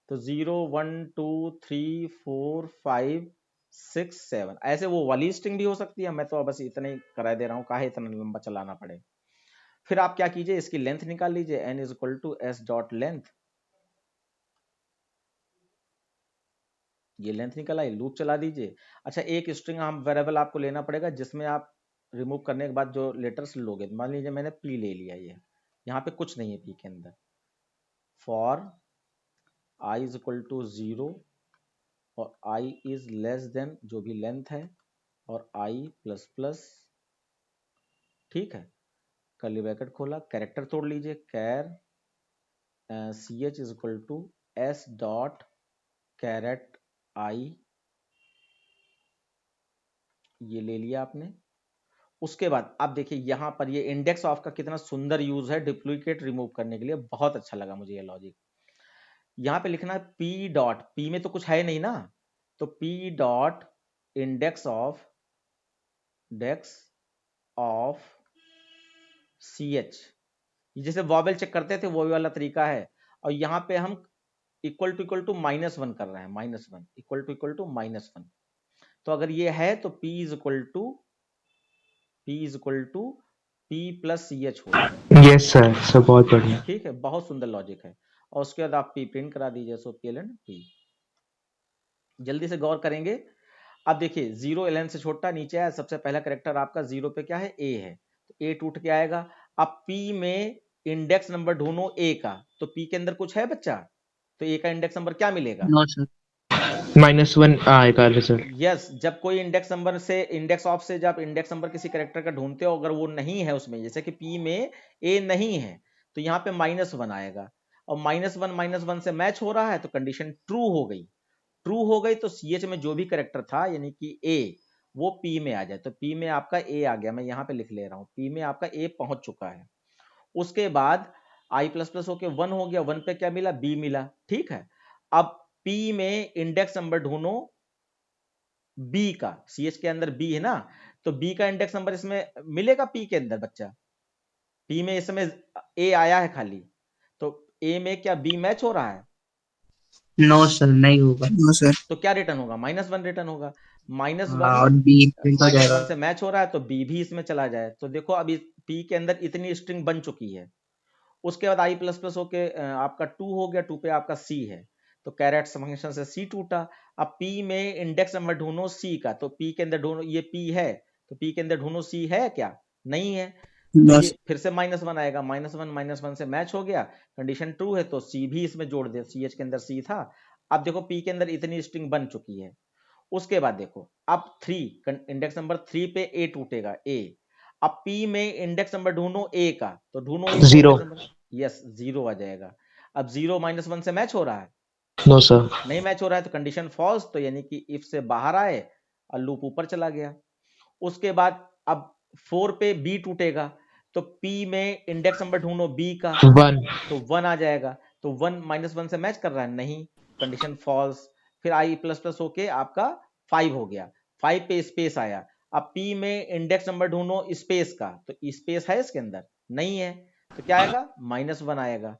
तो 0 1 2 3 4 5 6 7 ऐसे वो वाली स्ट्रिंग भी हो सकती है। मैं तो बस इतना ही करा दे रहा हूँ, काहे इतना लंबा चलाना पड़े। फिर आप क्या कीजिए, इसकी लेंथ निकाल लीजिए, n is equal to s dot length, ये लेंथ निकल आई, लूप चला दीजिए। अच्छा, एक स्ट्रिंग हम वेरिएबल आपको लेना पड़ेगा जिसमें आप रिमूव करने के बाद जो लेटर्स लोगे, मान लीजिए मैंने p ले लिया, ये यहाँ पे कुछ नहीं है p के अंदर। For i is equal to 0 और i इज लेस देन जो भी लेंथ है, और i प्लस प्लस, ठीक है, कर्ली ब्रैकेट खोला, कैरेक्टर तोड़ लीजिए, char ch is equal to s dot char at i, ये ले लिया आपने। उसके बाद आप देखिए यहाँ पर ये इंडेक्स ऑफ का कितना सुंदर यूज है डुप्लीकेट रिमूव करने के लिए, बहुत अच्छा लगा मुझे ये लॉजिक। यहाँ पे लिखना है p डॉट, p में तो कुछ है नहीं ना, तो p dot index of ch, जैसे वॉवेल चेक करते थे वो वाला तरीका है। और यहाँ पे हम इक्वल टू -1 कर रहे हैं, -1 इक्वल टू -1। तो अगर ये है तो p is equal to p plus ch होगा। यस सर, सब बहुत बढ़िया। ठीक है, बहुत सुंदर लॉजिक है। और उसके बाद आप p प्रिंट करा दीजिए, सो pln p। जल्दी से गौर करेंगे। अब देखिए 0 ln से छोटा, नीचे है, सबसे पहला करेक्टर आपका 0 पे क्या है, a है, तो a टूट के आएगा। अब p में इंडेक्स नंबर ढूंढो a का, तो p के अंदर कुछ है बच्चा, तो a का इंडेक्स नंबर क्या मिलेगा? No sir. -1 आएगा रिजल्ट। यस, जब कोई इंडेक्स नंबर से, इंडेक्स ऑफ से जब इंडेक्स नंबर किसी कैरेक्टर का ढूंढते हो, अगर वो नहीं है उसमें, जैसे कि p में a नहीं है, तो यहाँ पे -1 आएगा, और -1 से मैच हो रहा है, तो कंडीशन ट्रू हो गई। ट्रू हो गई तो ch में जो भी कैरेक्टर था यानी कि a, वो p में आ जाए। तो p में आपका a आ गया, मैं यहाँ पे लिख ले रहा हूँ, p में आपका a पहुंच चुका है। उसके बाद i प्लस प्लस होके 1 हो गया, 1 पे क्या मिला, b मिला, ठीक है। अब p में इंडेक्स नंबर ढूंढो b का, ch के अंदर b है ना, तो b का इंडेक्स नंबर इसमें मिलेगा p के अंदर बच्चा, p में इसमें a आया है खाली, तो a में क्या b मैच हो रहा है? नो सर, नहीं होगा। No sir. तो क्या रिटर्न होगा, -1 रिटर्न होगा। -1 और बी प्रिंट हो जाएगा। -1 से मैच हो रहा है, तो b भी इसमें चला जाए। तो देखो अभी p के अंदर इतनी स्ट्रिंग बन चुकी है। उसके बाद i प्लस प्लस होके आपका 2 हो गया, 2 पे आपका c है, तो कैरेट फंक्शन से c टूटा। अब p में इंडेक्स नंबर ढूंढो c का, तो p के अंदर ढूंढो, ये p है, तो p के अंदर ढूंढो c है क्या, नहीं है, तो ये फिर से -1 आएगा, -1 से मैच हो गया, कंडीशन ट्रू है, तो c भी इसमें जोड़ दे, ch के अंदर c था। अब देखो p के अंदर इतनी स्ट्रिंग बन चुकी है। उसके बाद देखो अब 3, इंडेक्स नंबर 3 पे a टूटेगा, a। अब p में इंडेक्स नंबर ढूंढो a का, तो ढूंढो a का 0। इंडेक्स नंबर, यस 0 आ जाएगा। अब 0 -1 से मैच हो रहा है, नो सर। नहीं मैच हो रहा है, तो कंडीशन फॉल्स, तो यानी कि इफ से बाहर आए और लूप ऊपर चला गया। उसके बाद अब 4 पे b टूटेगा, तो p में इंडेक्स नंबर ढूंढो b का, 1। तो 1 आ जाएगा, तो 1 -1 से मैच कर रहा है, नहीं, कंडीशन फॉल्स। फिर i प्लस प्लस होके आपका 5 हो गया, 5 पे स्पेस आया। अब p में इंडेक्स नंबर ढूंढो स्पेस का, तो स्पेस है इसके अंदर, नहीं है, तो क्या आएगा, -1 आएगा।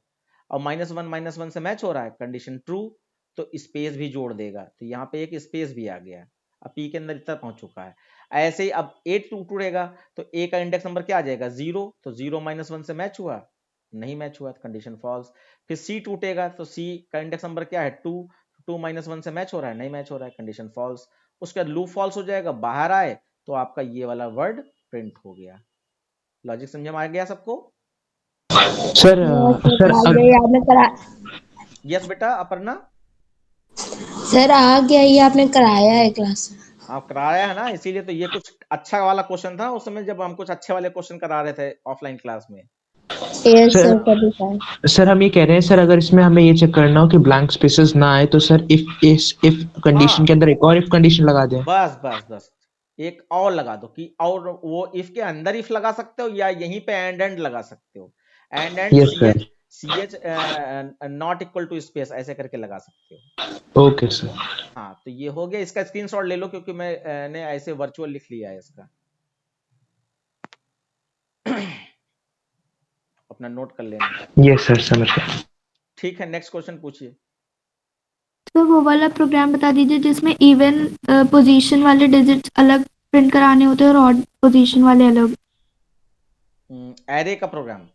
और -1 से मैच हो रहा है, कंडीशन ट्रू, तो स्पेस भी जोड़ देगा, तो यहाँ पे एक स्पेस भी आ गया। अब p के अंदर इतना पहुंच चुका है। ऐसे ही अब a टूटेगा, तो a का इंडेक्स नंबर क्या आ जाएगा, 0, तो 0 -1 से मैच हुआ, नहीं मैच हुआ, तो कंडीशन फॉल्स। फिर c टूटेगा, तो c का इंडेक्स नंबर क्या है, 2, 2 -1 से मैच हो रहा है, नहीं मैच हो रहा है, कंडीशन फॉल्स। उसके बाद लूप फॉल्स हो जाएगा, बाहर आए तो आपका ये वाला वर्ड प्रिंट हो गया। लॉजिक समझ में आ गया सबको? सर आपने करा, यस बेटा अपर्णा, सर आ गया, ये आपने कराया है क्लास में। आप कराया है ना, इसीलिए तो ये कुछ अच्छा वाला क्वेश्चन था उस समय जब हम कुछ अच्छे वाले क्वेश्चन करा रहे थे ऑफलाइन क्लास में। Yes sir sir 45। सर हम ये कह रहे हैं सर, अगर इसमें हमें ये चेक करना हो कि ब्लैंक स्पेसेस ना आए तो सर इफ कंडीशन के हाँ, अंदर एक और इफ कंडीशन लगा दें। बस बस बस एक और लगा दो कि और वो इफ के अंदर इफ लगा सकते हो या यहीं पे एंड लगा सकते हो। And yes C sir. H C H not equal to space ऐसे करके लगा सकते हो। Okay sir. हाँ, तो ये हो गया। इसका स्क्रीनशॉट ले लो क्योंकि मैंने ऐसे वर्चुअल लिख लिया है इसका। अपना नोट कर लेना। यस सर, समझ गया। ठीक है, नेक्स्ट क्वेश्चन पूछिए। तो वो वाला प्रोग्राम बता दीजिए जिसमें इवन पोजीशन वाले डिजिट्स अलग प्रिंट कराने होते हैं और ऑड पोजीशन वाले अलग। एरे का प्रोग्राम।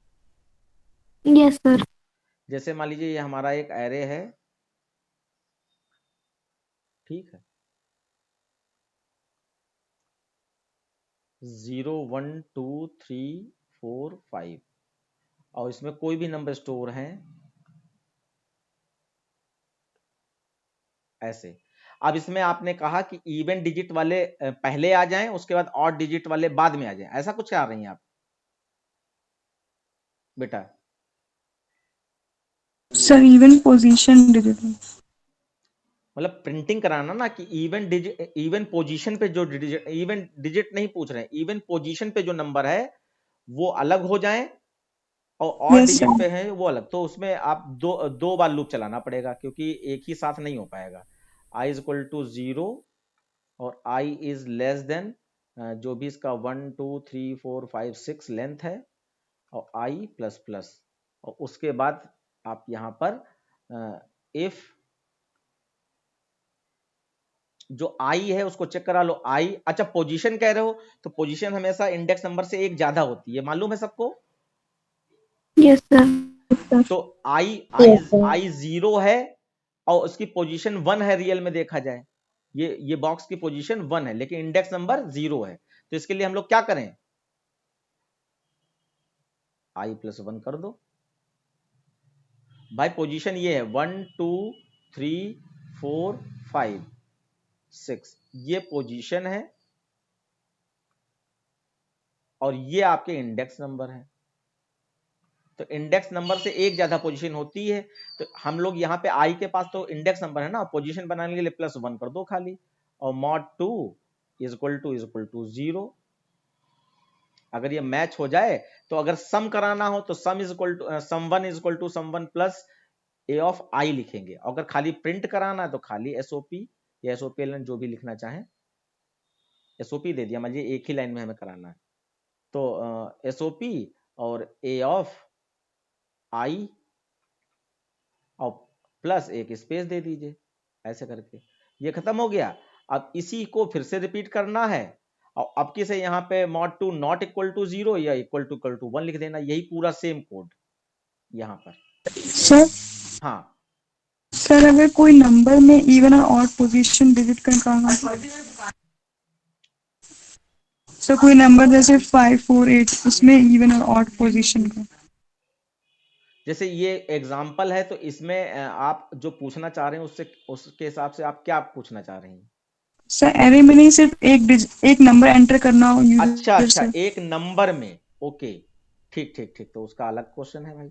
Yes sir. जैसे मान लीजिए ये हमारा एक एरे है, ठीक है, 0 1 2 3 4 5 और इसमें कोई भी नंबर स्टोर हैं ऐसे। अब इसमें आपने कहा कि इवन डिजिट वाले पहले आ जाएं, उसके बाद ऑड डिजिट वाले बाद में आ जाएं, ऐसा कुछ कह रही हैं आप बेटा? Sir even position digit. मतलब प्रिंटिंग कराना ना कि इवन पोजीशन पे जो डिजिट, इवन डिजिट नहीं पूछ रहे हैं, इवन पोजीशन पे जो नंबर है वो अलग हो जाएं और ऑड यस डिजिट सर। पे है वो अलग। तो उसमें आप दो बार लूप चलाना पड़ेगा क्योंकि एक ही साथ नहीं हो पाएगा। i इज इक्वल टू 0 और i इज लेस देन जो भी इसका 1 2 3 4 5 6 लेंथ है और i प्लस प्लस, और उसके बाद आप यहां पर इफ जो i है उसको चेक करा लो। i, अच्छा पोजीशन कह रहे हो तो पोजीशन हमेशा इंडेक्स नंबर से एक ज्यादा होती है, मालूम है सबको? Yes sir. तो यस सर। i 0 है और उसकी पोजीशन 1 है, रियल में देखा जाए ये बॉक्स की पोजीशन 1 है लेकिन इंडेक्स नंबर 0 है। तो इसके लिए हम लोग क्या करें, i प्लस 1 कर दो भाई। पोजीशन ये है 1 2 3 4 5 6, ये पोजीशन है और ये आपके इंडेक्स नंबर है। तो इंडेक्स नंबर से एक ज्यादा पोजीशन होती है तो हम लोग यहाँ पे i के पास तो इंडेक्स नंबर है ना, पोजीशन बनाने के लिए प्लस 1 कर दो खाली, और मॉड 2 इज इक्वल टू 0। अगर ये मैच हो जाए तो अगर सम कराना हो तो sum is equal to sum 1 is equal to sum 1 plus a of i लिखेंगे। अगर खाली प्रिंट कराना है तो खाली एसओपी या एसओपीएलएन जो भी लिखना चाहें, एसओपी दे दिया, मान लीजिए एक ही लाइन में हमें कराना है तो एसओपी और ए ऑफ आई और प्लस एक स्पेस दे दीजिए, ऐसे करके ये खत्म हो गया। अब इसी को फिर से रिपीट करना है और अब की से यहाँ पे मॉड 2 नॉट इक्वल टू 0 या इक्वल टू 1 लिख देना, यही पूरा सेम कोड यहाँ पर। सर हाँ सर अगर कोई नंबर में इवन और ऑड पोजीशन डिजिट का निकालना हो, सर कोई नंबर जैसे 5 4 8 उसमें इवन और ऑड पोजीशन का। जैसे ये एग्जाम्पल है तो इसमें आप जो पूछना चाह रहे हैं उसके हिसाब से आप क्या पूछना चाह रही हैं? सर एरे में नहीं, सिर्फ एक नंबर एंटर करना हो अच्छा यूजर से। एक नंबर में, ओके ठीक ठीक ठीक, तो उसका अलग क्वेश्चन है भाई,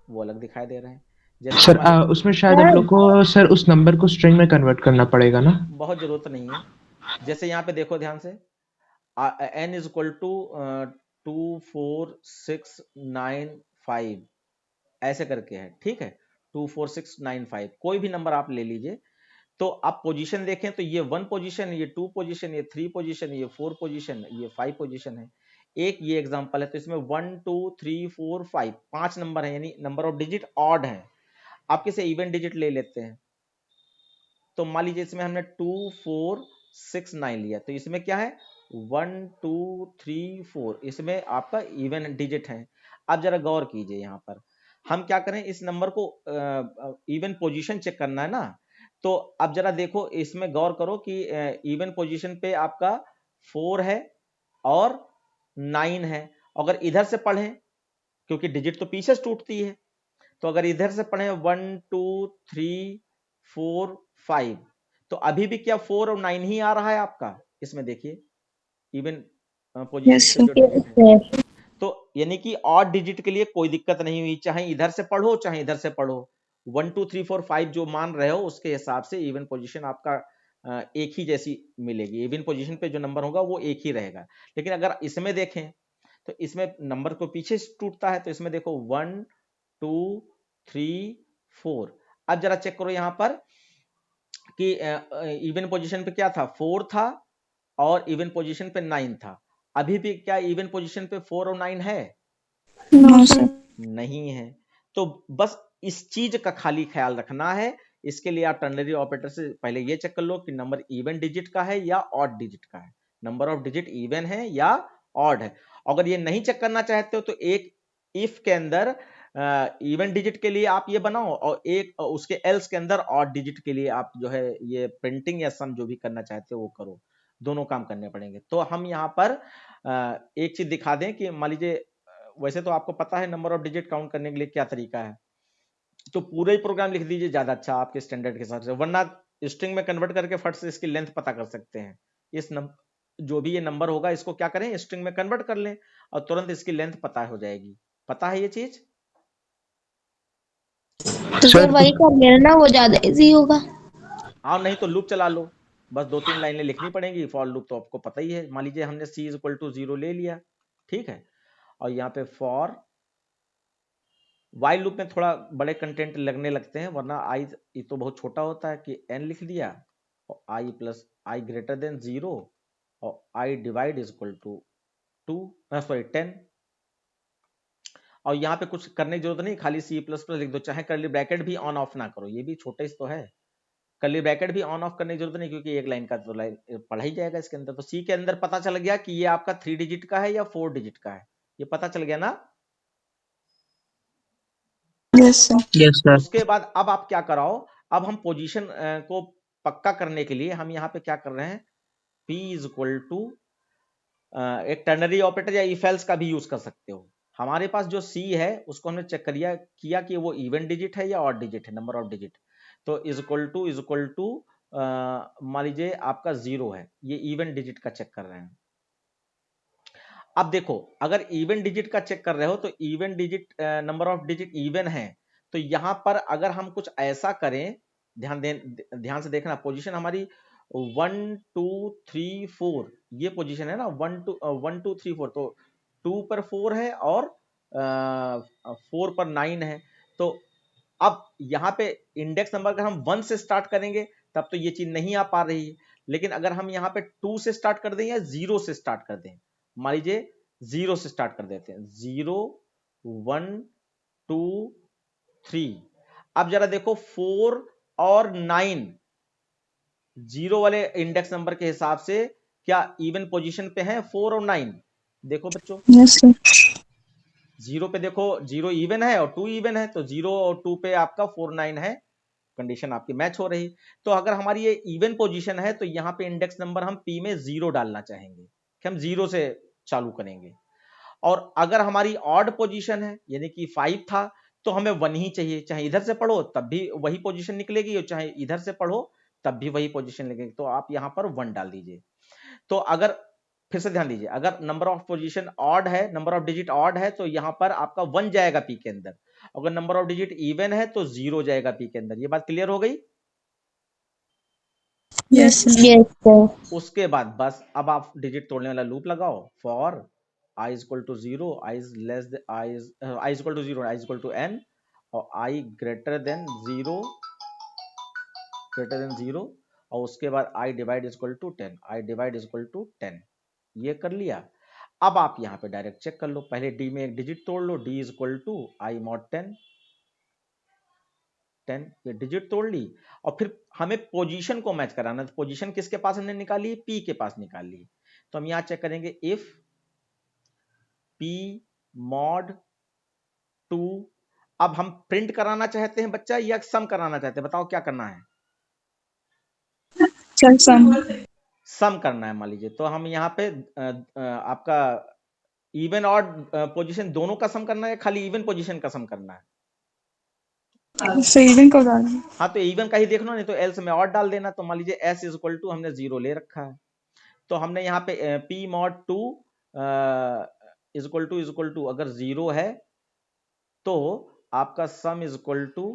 वो अलग दिखाई दे रहे हैं। जैसे सर उसमें शायद हम लोग को सर उस नंबर को स्ट्रिंग में कन्वर्ट करना पड़ेगा ना? बहुत जरूरत नहीं है। जैसे यहाँ पे देखो ध्यान से, n इज इक्वल टू 2 4 6 9 5 ऐसे करके है, ठीक है, 2 4 6 9 5 कोई भी नंबर आप ले लीजिए। तो आप पोजीशन देखें तो ये 1 पोजीशन, ये 2 पोजीशन, ये 3 पोजीशन, ये 4 पोजीशन, ये 5 पोजीशन है। एक ये एग्जांपल है तो इसमें 1 2 3 4 5 5 नंबर है, यानी नंबर ऑफ डिजिट ऑड है। आप किसे इवन डिजिट ले लेते हैं तो मान लीजिए इसमें हमने 2 4 6 9 लिया तो इसमें क्या है 1 2 3 4, इसमें आपका इवन डिजिट है। अब जरा गौर कीजिए, यहाँ पर हम क्या करें, इस नंबर को इवन पोजीशन चेक करना है ना, तो अब जरा देखो इसमें गौर करो कि इवन पोजीशन पे आपका 4 है और 9 है। अगर इधर से पढ़ें क्योंकि डिजिट तो पीछे से टूटती है, तो अगर इधर से पढ़ें 1 2 3 4 5 तो अभी भी क्या 4 और 9 ही आ रहा है आपका, इसमें देखिए इवन पोजीशन पे जो डिजिट है। तो यानी कि ऑड डिजिट के लिए कोई दिक्कत नहीं हुई, चाहे इधर से पढ़ो चाहे इधर से पढ़ो, 1 2 3 4 5 जो मान रहे हो उसके हिसाब से इवन पोजीशन आपका एक ही जैसी मिलेगी। इवन पोजीशन पे जो नंबर होगा वो एक ही रहेगा। लेकिन अगर इसमें देखें तो इसमें नंबर को पीछे से टूटता है, तो इसमें देखो 1 2 3 4। अब जरा चेक करो यहां पर कि इवन पोजीशन पे क्या था, 4 था और इवन पोजीशन पे 9 था। अभी भी क्या इवन पोजीशन पे 4 और 9 है? No sir. नहीं है। तो बस इस चीज का खाली ख्याल रखना है। इसके लिए आप टर्नरी ऑपरेटर से पहले ये चेक कर लो कि नंबर इवन डिजिट का है या ऑड डिजिट का है, नंबर ऑफ डिजिट इवन है या ऑड है। अगर ये नहीं चेक करना चाहते हो तो एक इफ के अंदर इवन डिजिट के लिए आप ये बनाओ और एक उसके एल्स के अंदर ऑड डिजिट के लिए आप जो है ये प्रिंटिंग या सम जो भी करना चाहते हो वो करो। दोनों काम करने पड़ेंगे। तो हम यहाँ पर एक चीज दिखा दें कि मान लीजिए वैसे तो आपको पता है नंबर ऑफ डिजिट काउंट करने के लिए क्या तरीका है, तो पूरा ही प्रोग्राम लिख दीजिए, ज्यादा अच्छा आपके स्टैंडर्ड के हिसाब से, वरना स्ट्रिंग में कन्वर्ट करके फट से इसकी लेंथ पता कर सकते हैं। इस जो भी ये नंबर होगा इसको क्या करें, स्ट्रिंग में कन्वर्ट कर लें और तुरंत इसकी लेंथ पता हो जाएगी। पता है ये चीज? तो सर वही कर लेना ना, वो ज्यादा इजी होगा। हाँ, नहीं तो लूप चला लो, बस 2-3 लाइनें लिखनी पड़ेंगी। फॉर लूप तो आपको पता ही है। मान लीजिए हमने c = 0 ले लिया, ठीक है, और यहाँ पे फॉर वाइल लूप में थोड़ा बड़े कंटेंट लगने लगते हैं, वरना आई ये तो बहुत छोटा होता है कि n लिख दिया और i plus i greater than 0 और i डिवाइड = 10। और यहाँ पे कुछ करने की जरूरत नहीं, खाली C++ लिख दो, चाहे कर्ली ब्रैकेट भी ऑन ऑफ ना करो, ये भी छोटे तो है। कर्ली ब्रैकेट भी ऑन ऑफ करने की जरूरत नहीं, क्योंकि एक लाइन का तो लाइन पढ़ा ही जाएगा इसके अंदर। तो C के अंदर पता चल गया कि ये आपका 3 डिजिट का है या 4 डिजिट का है, ये पता चल गया ना? Yes sir. Yes sir. उसके बाद अब आप क्या कराओ, अब हम पोजीशन को पक्का करने के लिए हम यहाँ पे क्या कर रहे हैं, P = एक टर्नरी ऑपरेटर या इफ एल्स का भी यूज कर सकते हो। हमारे पास जो C है उसको हमने चेक किया कि वो इवन डिजिट है या ऑड डिजिट है, नंबर ऑफ डिजिट। तो इज इक्वल टू मान लीजिए आपका 0 है, ये इवन डिजिट का चेक कर रहे हैं। अब देखो, अगर इवन डिजिट का चेक कर रहे हो तो even digit number of digit even है, तो यहां पर अगर हम कुछ ऐसा करें, ध्यान से देखना, पोजीशन हमारी 1 2 3 4 ये पोजीशन है ना, 1 2 3 4, तो 2 पर 4 है और 4 पर 9 है। तो अब यहाँ पे इंडेक्स नंबर अगर हम 1 से स्टार्ट करेंगे तब तो ये चीज नहीं आ पा रही है, लेकिन अगर हम यहाँ पे 2 से स्टार्ट कर दें या 0 से स्टार्ट कर दें, मान लीजिए 0 से स्टार्ट कर देते हैं, 0 1 2 3। अब जरा देखो 4 और 9 0 वाले इंडेक्स नंबर के हिसाब से क्या इवन पोजीशन पे हैं 4 और 9? देखो बच्चों, यस सर। 0 पे देखो 0 इवन है और 2 इवन है, तो 0 और 2 पे आपका 4 9 है, कंडीशन आपकी मैच हो रही। तो अगर हमारी ये इवन पोजीशन है तो यहाँ पे इंडेक्स नंबर हम P में 0 डालना चाहेंगे कि हम 0 से चालू करेंगे। और अगर हमारी ऑड पोजीशन है यानी कि 5 था तो हमें 1 ही चाहिए, चाहे इधर से पढ़ो तब भी वही पोजीशन निकलेगी और चाहे इधर से पढ़ो तब भी वही पोजीशन निकलेगी, तो आप यहाँ पर 1 डाल दीजिए। तो अगर फिर से ध्यान दीजिए, अगर नंबर ऑफ पोजीशन ऑड है, नंबर ऑफ डिजिट ऑड है, तो यहाँ पर आपका 1 जाएगा P के अंदर। अगर नंबर ऑफ डिजिट इवन है तो 0 जाएगा P के अंदर। ये बात क्लियर हो गई? Yes sir. Yes sir. उसके बाद बस अब आप डिजिट तोड़ने वाला लूप लगाओ, for i = 0, i = 0, i = n और i ग्रेटर देन 0 और उसके बाद i डिवाइड = 10, i डिवाइड = 10। ये कर लिया। अब आप यहाँ पे डायरेक्ट चेक कर लो, पहले d में एक डिजिट तोड़ लो, d = i mod 10, ये डिजिट तोड़ ली। और फिर हमें पोजीशन को मैच कराना, तो पोजीशन किसके पास हमने निकाली? P के पास निकाली। तो हम यहाँ चेक करेंगे इफ P mod 2। अब हम प्रिंट कराना चाहते हैं बच्चा या सम कराना चाहते हैं, बताओ क्या करना है? सर सम करना है मान लीजिए। तो हम यहाँ पे आपका इवन ऑड पोजीशन दोनों का सम करना है, खाली इवन पोजीशन का सम करना है? इवन को डालना। हाँ, तो इवन का ही देख लो, नहीं तो एल्स में ऑड डाल देना। तो मान लीजिए s = हमने 0 ले रखा है, तो हमने यहाँ पे P mod 2 इक्वल टू अगर 0 है तो आपका sum is equal to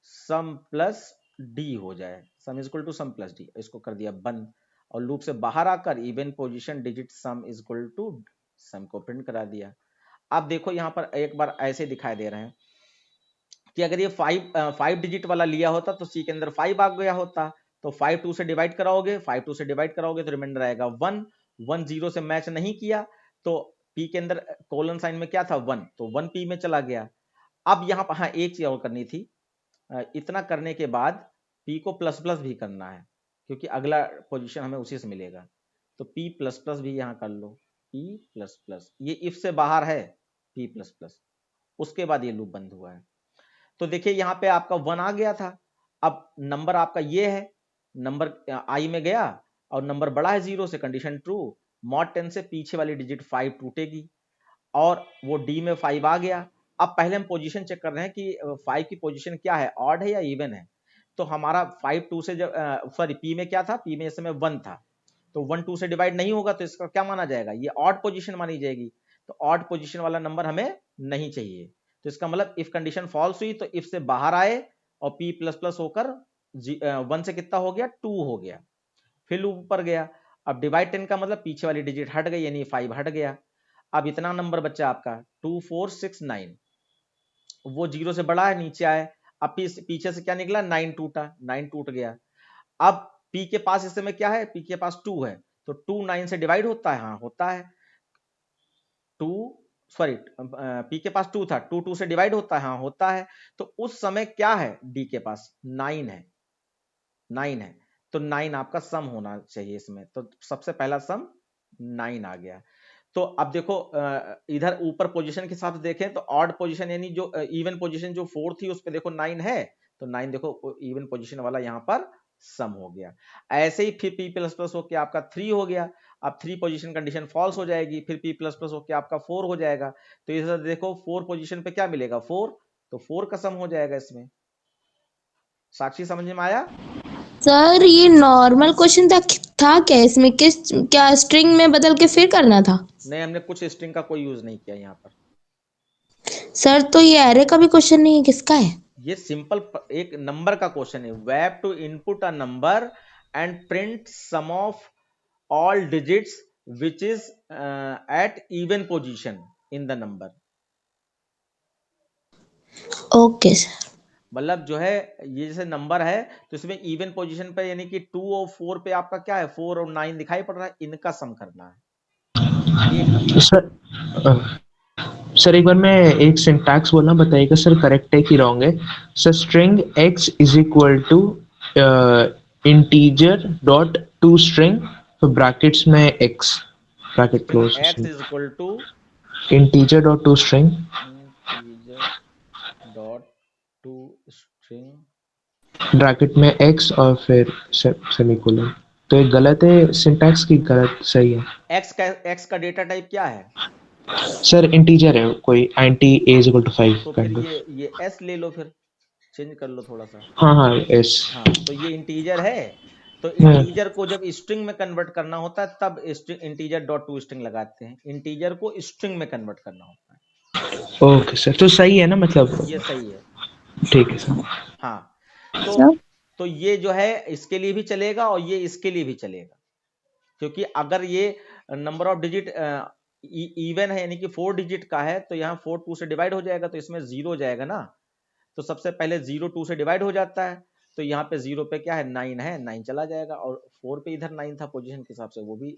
sum plus d हो जाए, sum is equal to sum plus d, इसको कर दिया बंद और लूप से बाहर आकर even position digit sum is equal to sum को प्रिंट करा दिया। अब देखो यहाँ पर एक बार ऐसे दिखाई दे रहे हैं कि अगर ये 5 डिजिट वाला लिया होता तो सी के अंदर 5 आ गया होता, तो 5 2 से डिवाइड कराओगे, 5 2 से डिवाइड कराओगे तो रिमाइंडर आएगा 1, 1 0 से मैच नहीं किया तो पी के अंदर कोलन साइन में क्या था 1, तो 1 पी में चला गया। अब यहाँ पर हाँ एक चीज और करनी थी, इतना करने के बाद पी को प्लस प्लस भी करना है क्योंकि अगला पोजीशन हमें उसी से मिलेगा, तो पी प्लस प्लस भी यहाँ कर लो, पी प्लस प्लस, ये इफ से बाहर है पी प्लस प्लस, उसके बाद ये लूप बंद हुआ है। तो देखिए यहाँ पे आपका 1 आ गया था, अब नंबर आपका ये है, नंबर आई में गया और नंबर बड़ा है 0 से, कंडीशन ट्रू, मॉड 10 से पीछे वाली डिजिट 5 टूटेगी और वो डी में 5 आ गया। अब पहले हम पोजीशन चेक कर रहे हैं कि 5 की पोजीशन क्या है, ऑड है या इवन है, तो हमारा 5 2 से जब सॉरी पी में क्या था, पी में इस समय 1 था, तो 1 2 से डिवाइड नहीं होगा तो इसका क्या माना जाएगा, ये ऑड पोजीशन मानी जाएगी, तो ऑड पोजीशन वाला नंबर हमें नहीं चाहिए, तो इसका मतलब इफ कंडीशन फॉल्स हुई तो इफ से बाहर आए और पी प्लस प्लस होकर 1 से कितना हो गया 2 हो गया, फिर लूप ऊपर गया। अब डिवाइड 10 का मतलब पीछे वाली डिजिट हट गई यानी 5 हट गया। अब इतना नंबर बच्चा आपका 2 4 6 9, वो 0 से बड़ा है नीचे आए, अब पीछे से क्या निकला 9 टूटा, 9 टूट गया। अब पी के पास इस समय क्या है, पी के पास 2 है, तो 2 9 से डिवाइड होता है, हाँ होता है, 2 सॉरी पी के पास 2 था, 2 2 से डिवाइड होता है, हाँ होता है, तो उस समय क्या है डी के पास 9 है, 9 है, तो 9 आपका सम होना चाहिए इसमें, तो सबसे पहला सम 9 आ गया। तो अब देखो इधर ऊपर पोजीशन के हिसाब से देखें तो ऑड पोजीशन यानी जो इवन पोजीशन जो 4 थी उस पे देखो 9 है, तो 9 देखो इवन पोजीशन वाला यहाँ पर सम हो गया। ऐसे ही फिर पी प्लस प्लस होकर आपका 3 हो गया, अब 3 पोजीशन कंडीशन फॉल्स हो जाएगी, फिर पी प्लस प्लस होकर आपका 4 हो जाएगा, तो इस देखो 4 पोजीशन पे क्या मिलेगा 4, तो 4 का सम हो जाएगा इसमें। साक्षी समझ में आया? सर ये नॉर्मल क्वेश्चन था क्या, इसमें किस क्या स्ट्रिंग में बदल के फिर करना था? नहीं, हमने कुछ स्ट्रिंग का कोई यूज नहीं किया यहाँ पर। सर तो ये एरे का भी क्वेश्चन नहीं है, किसका है? ये सिंपल एक नंबर का क्वेश्चन है, we have to input a number and print sum of all digits which is at even position in the number. Okay sir. मतलब जो है ये जैसे नंबर है तो इसमें इवन पोजीशन पे यानी कि 2 और 4 पे आपका क्या है 4 और 9 दिखाई पड़ रहा है, इनका सम करना है। सर एक बार मैं एक सिंटैक्स बोलना बताइएगा सर, करेक्ट है कि रॉन्ग है? Sir string x is equal to integer dot to string, तो ब्रैकेट्स में x bracket close, x is equal to integer dot to string, bracket में x और फिर सेमीकोलन। तो ये गलत है सिंटैक्स की, गलत सही है? x का डेटा टाइप क्या है सर? इंटीजर है कोई, int a is equal to 5 तो काइंड ऑफ। ये s ले लो, फिर चेंज कर लो थोड़ा सा। हाँ s। हाँ तो ये इंटीजर है, तो इंटीजर को जब स्ट्रिंग में कन्वर्ट करना होता है तब इंटीजर डॉट टू स्ट्रिंग लगाते हैं, इंटीजर को स्ट्रिंग में कन्वर्ट करना होता है। ओके सर, तो सही है ना, मतलब ये सही है, ठीक है सर। हाँ तो ये जो है इसके लिए भी चलेगा और ये इसके लिए भी चलेगा, क्योंकि अगर ये नंबर ऑफ डिजिट इवन है यानी कि 4 डिजिट का है तो यहाँ 4 2 से डिवाइड हो जाएगा तो इसमें 0 जाएगा ना, तो सबसे पहले 0 2 से डिवाइड हो जाता है, तो यहाँ पे 0 पे क्या है 9 है, 9 चला जाएगा और 4 पे इधर 9 था पोजीशन के हिसाब से, वो भी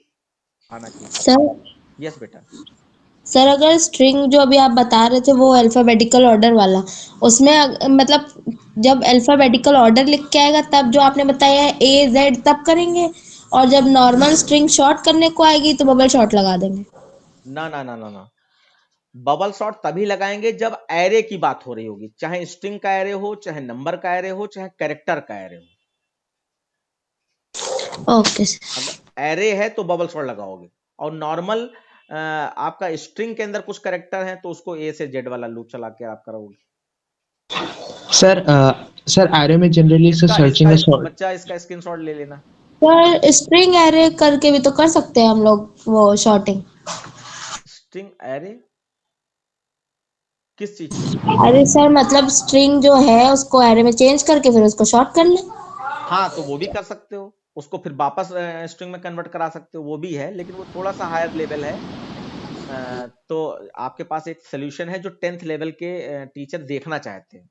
आना चाहिए। सर यस बेटा। सर अगर स्ट्रिंग जो अभी आप बता रहे थे वो अल्फाबेटिकल ऑर्डर वाला, उसमें मतलब जब अल्फाबेटिकल ऑर्डर लिख के आएगा तब जो आपने बताया है AZ तब करेंगे, और जब नॉर्मल स्ट्रिंग शॉर्ट करने को आएगी तो बबल शॉर्ट लगा देंगे? ना ना ना ना ना, बबल शॉर्ट तभी लगाएंगे जब एरे की बात हो रही होगी, चाहे स्ट्रिंग का एरे हो, चाहे नंबर का एरे हो, चाहे कैरेक्टर का एरे हो। Okay sir. अगर एरे है तो बबल शॉर्ट लगाओगे, और नॉर्मल आपका स्ट्रिंग के अंदर कुछ कैरेक्टर है तो उसको A से Z वाला लूप चला के आप करोगे। सर एरे में जनरली से सर्चिंग बच्चा इसका स्क्रीनशॉट ले लेना। सर स्ट्रिंग एरे करके भी तो कर सकते हैं हम लोग वो शॉर्टिंग। स्ट्रिंग एरे किस चीज की? अरे सर मतलब स्ट्रिंग जो है उसको एरे में चेंज करके फिर उसको शॉर्ट कर ले। हाँ, तो वो भी कर सकते हो, उसको फिर वापस स्ट्रिंग में कन्वर्ट करा सकते हो, वो भी है, लेकिन वो थोड़ा सा हायर लेवल है। तो आपके पास एक सोल्यूशन है जो 10th लेवल के टीचर देखना चाहते हैं।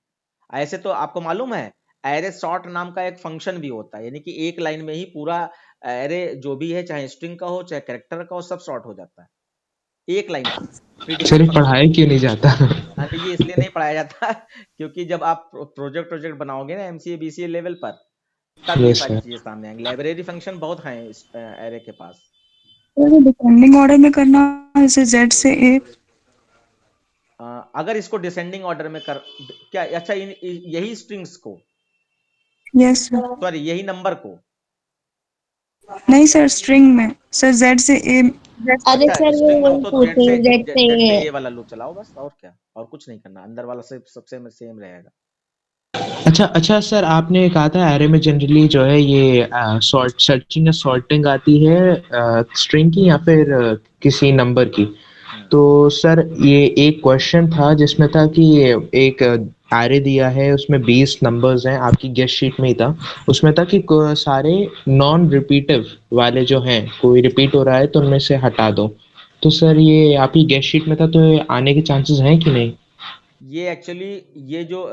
ऐसे तो आपको मालूम है एरे सॉर्ट नाम का एक फंक्शन भी होता है, यानी कि एक लाइन में ही पूरा एरे जो भी है, चाहे स्ट्रिंग का हो चाहे कैरेक्टर का हो, सब सॉर्ट हो जाता है एक लाइन में, सर प्रीडिफाइंड ये फंक्शन। पढ़ाया क्यों नहीं जाता? हाँ, ये इसलिए नहीं पढ़ाया जाता क्योंकि जब आप प्रोजेक्ट बनाओगे ना एमसीए बीसीए लेवल पर, तब ये यस सारी सर। चीजें सामने आएंगी। लाइब्रेरी फंक्शन बहुत हैं इस एरे के पास। डिसेंडिंग ऑर्डर में करना, जैसे जेड से ए। अगर इसको डिसेंडिंग ऑर्डर में कर, क्या अच्छा यही स्ट्रिंग्स को, यस सर। सॉरी यही नंबर को, नहीं सर, स्ट्रिंग में सर जेड से ए। अरे अच्छा सर वो स्ट्रिंग में हो वही तो पूछ रही हूँ जेड से जेड से ये। ए वाला लूप चलाओ बस, और क्या, और कुछ नहीं करना, अंदर वाला से सबसे सेम रहेगा। अच्छा अच्छा सर, आपने कहा था एरे में जनरली जो है ये सॉर्ट सर्चिंग या सॉर्टिंग आती है स्ट्रिंग की या फिर किसी नंबर की। तो सर ये एक क्वेश्चन था जिसमें था कि एक एरे दिया है, उसमें 20 नंबर्स हैं, आपकी गेस्ट शीट में ही था। उसमें था कि सारे नॉन रिपीटिव वाले जो हैं, कोई रिपीट हो रहा है तो उनमें से हटा दो। तो सर ये आपकी गेस्ट शीट में था, तो ये आने के चांसेस हैं कि नहीं? ये एक्चुअली ये जो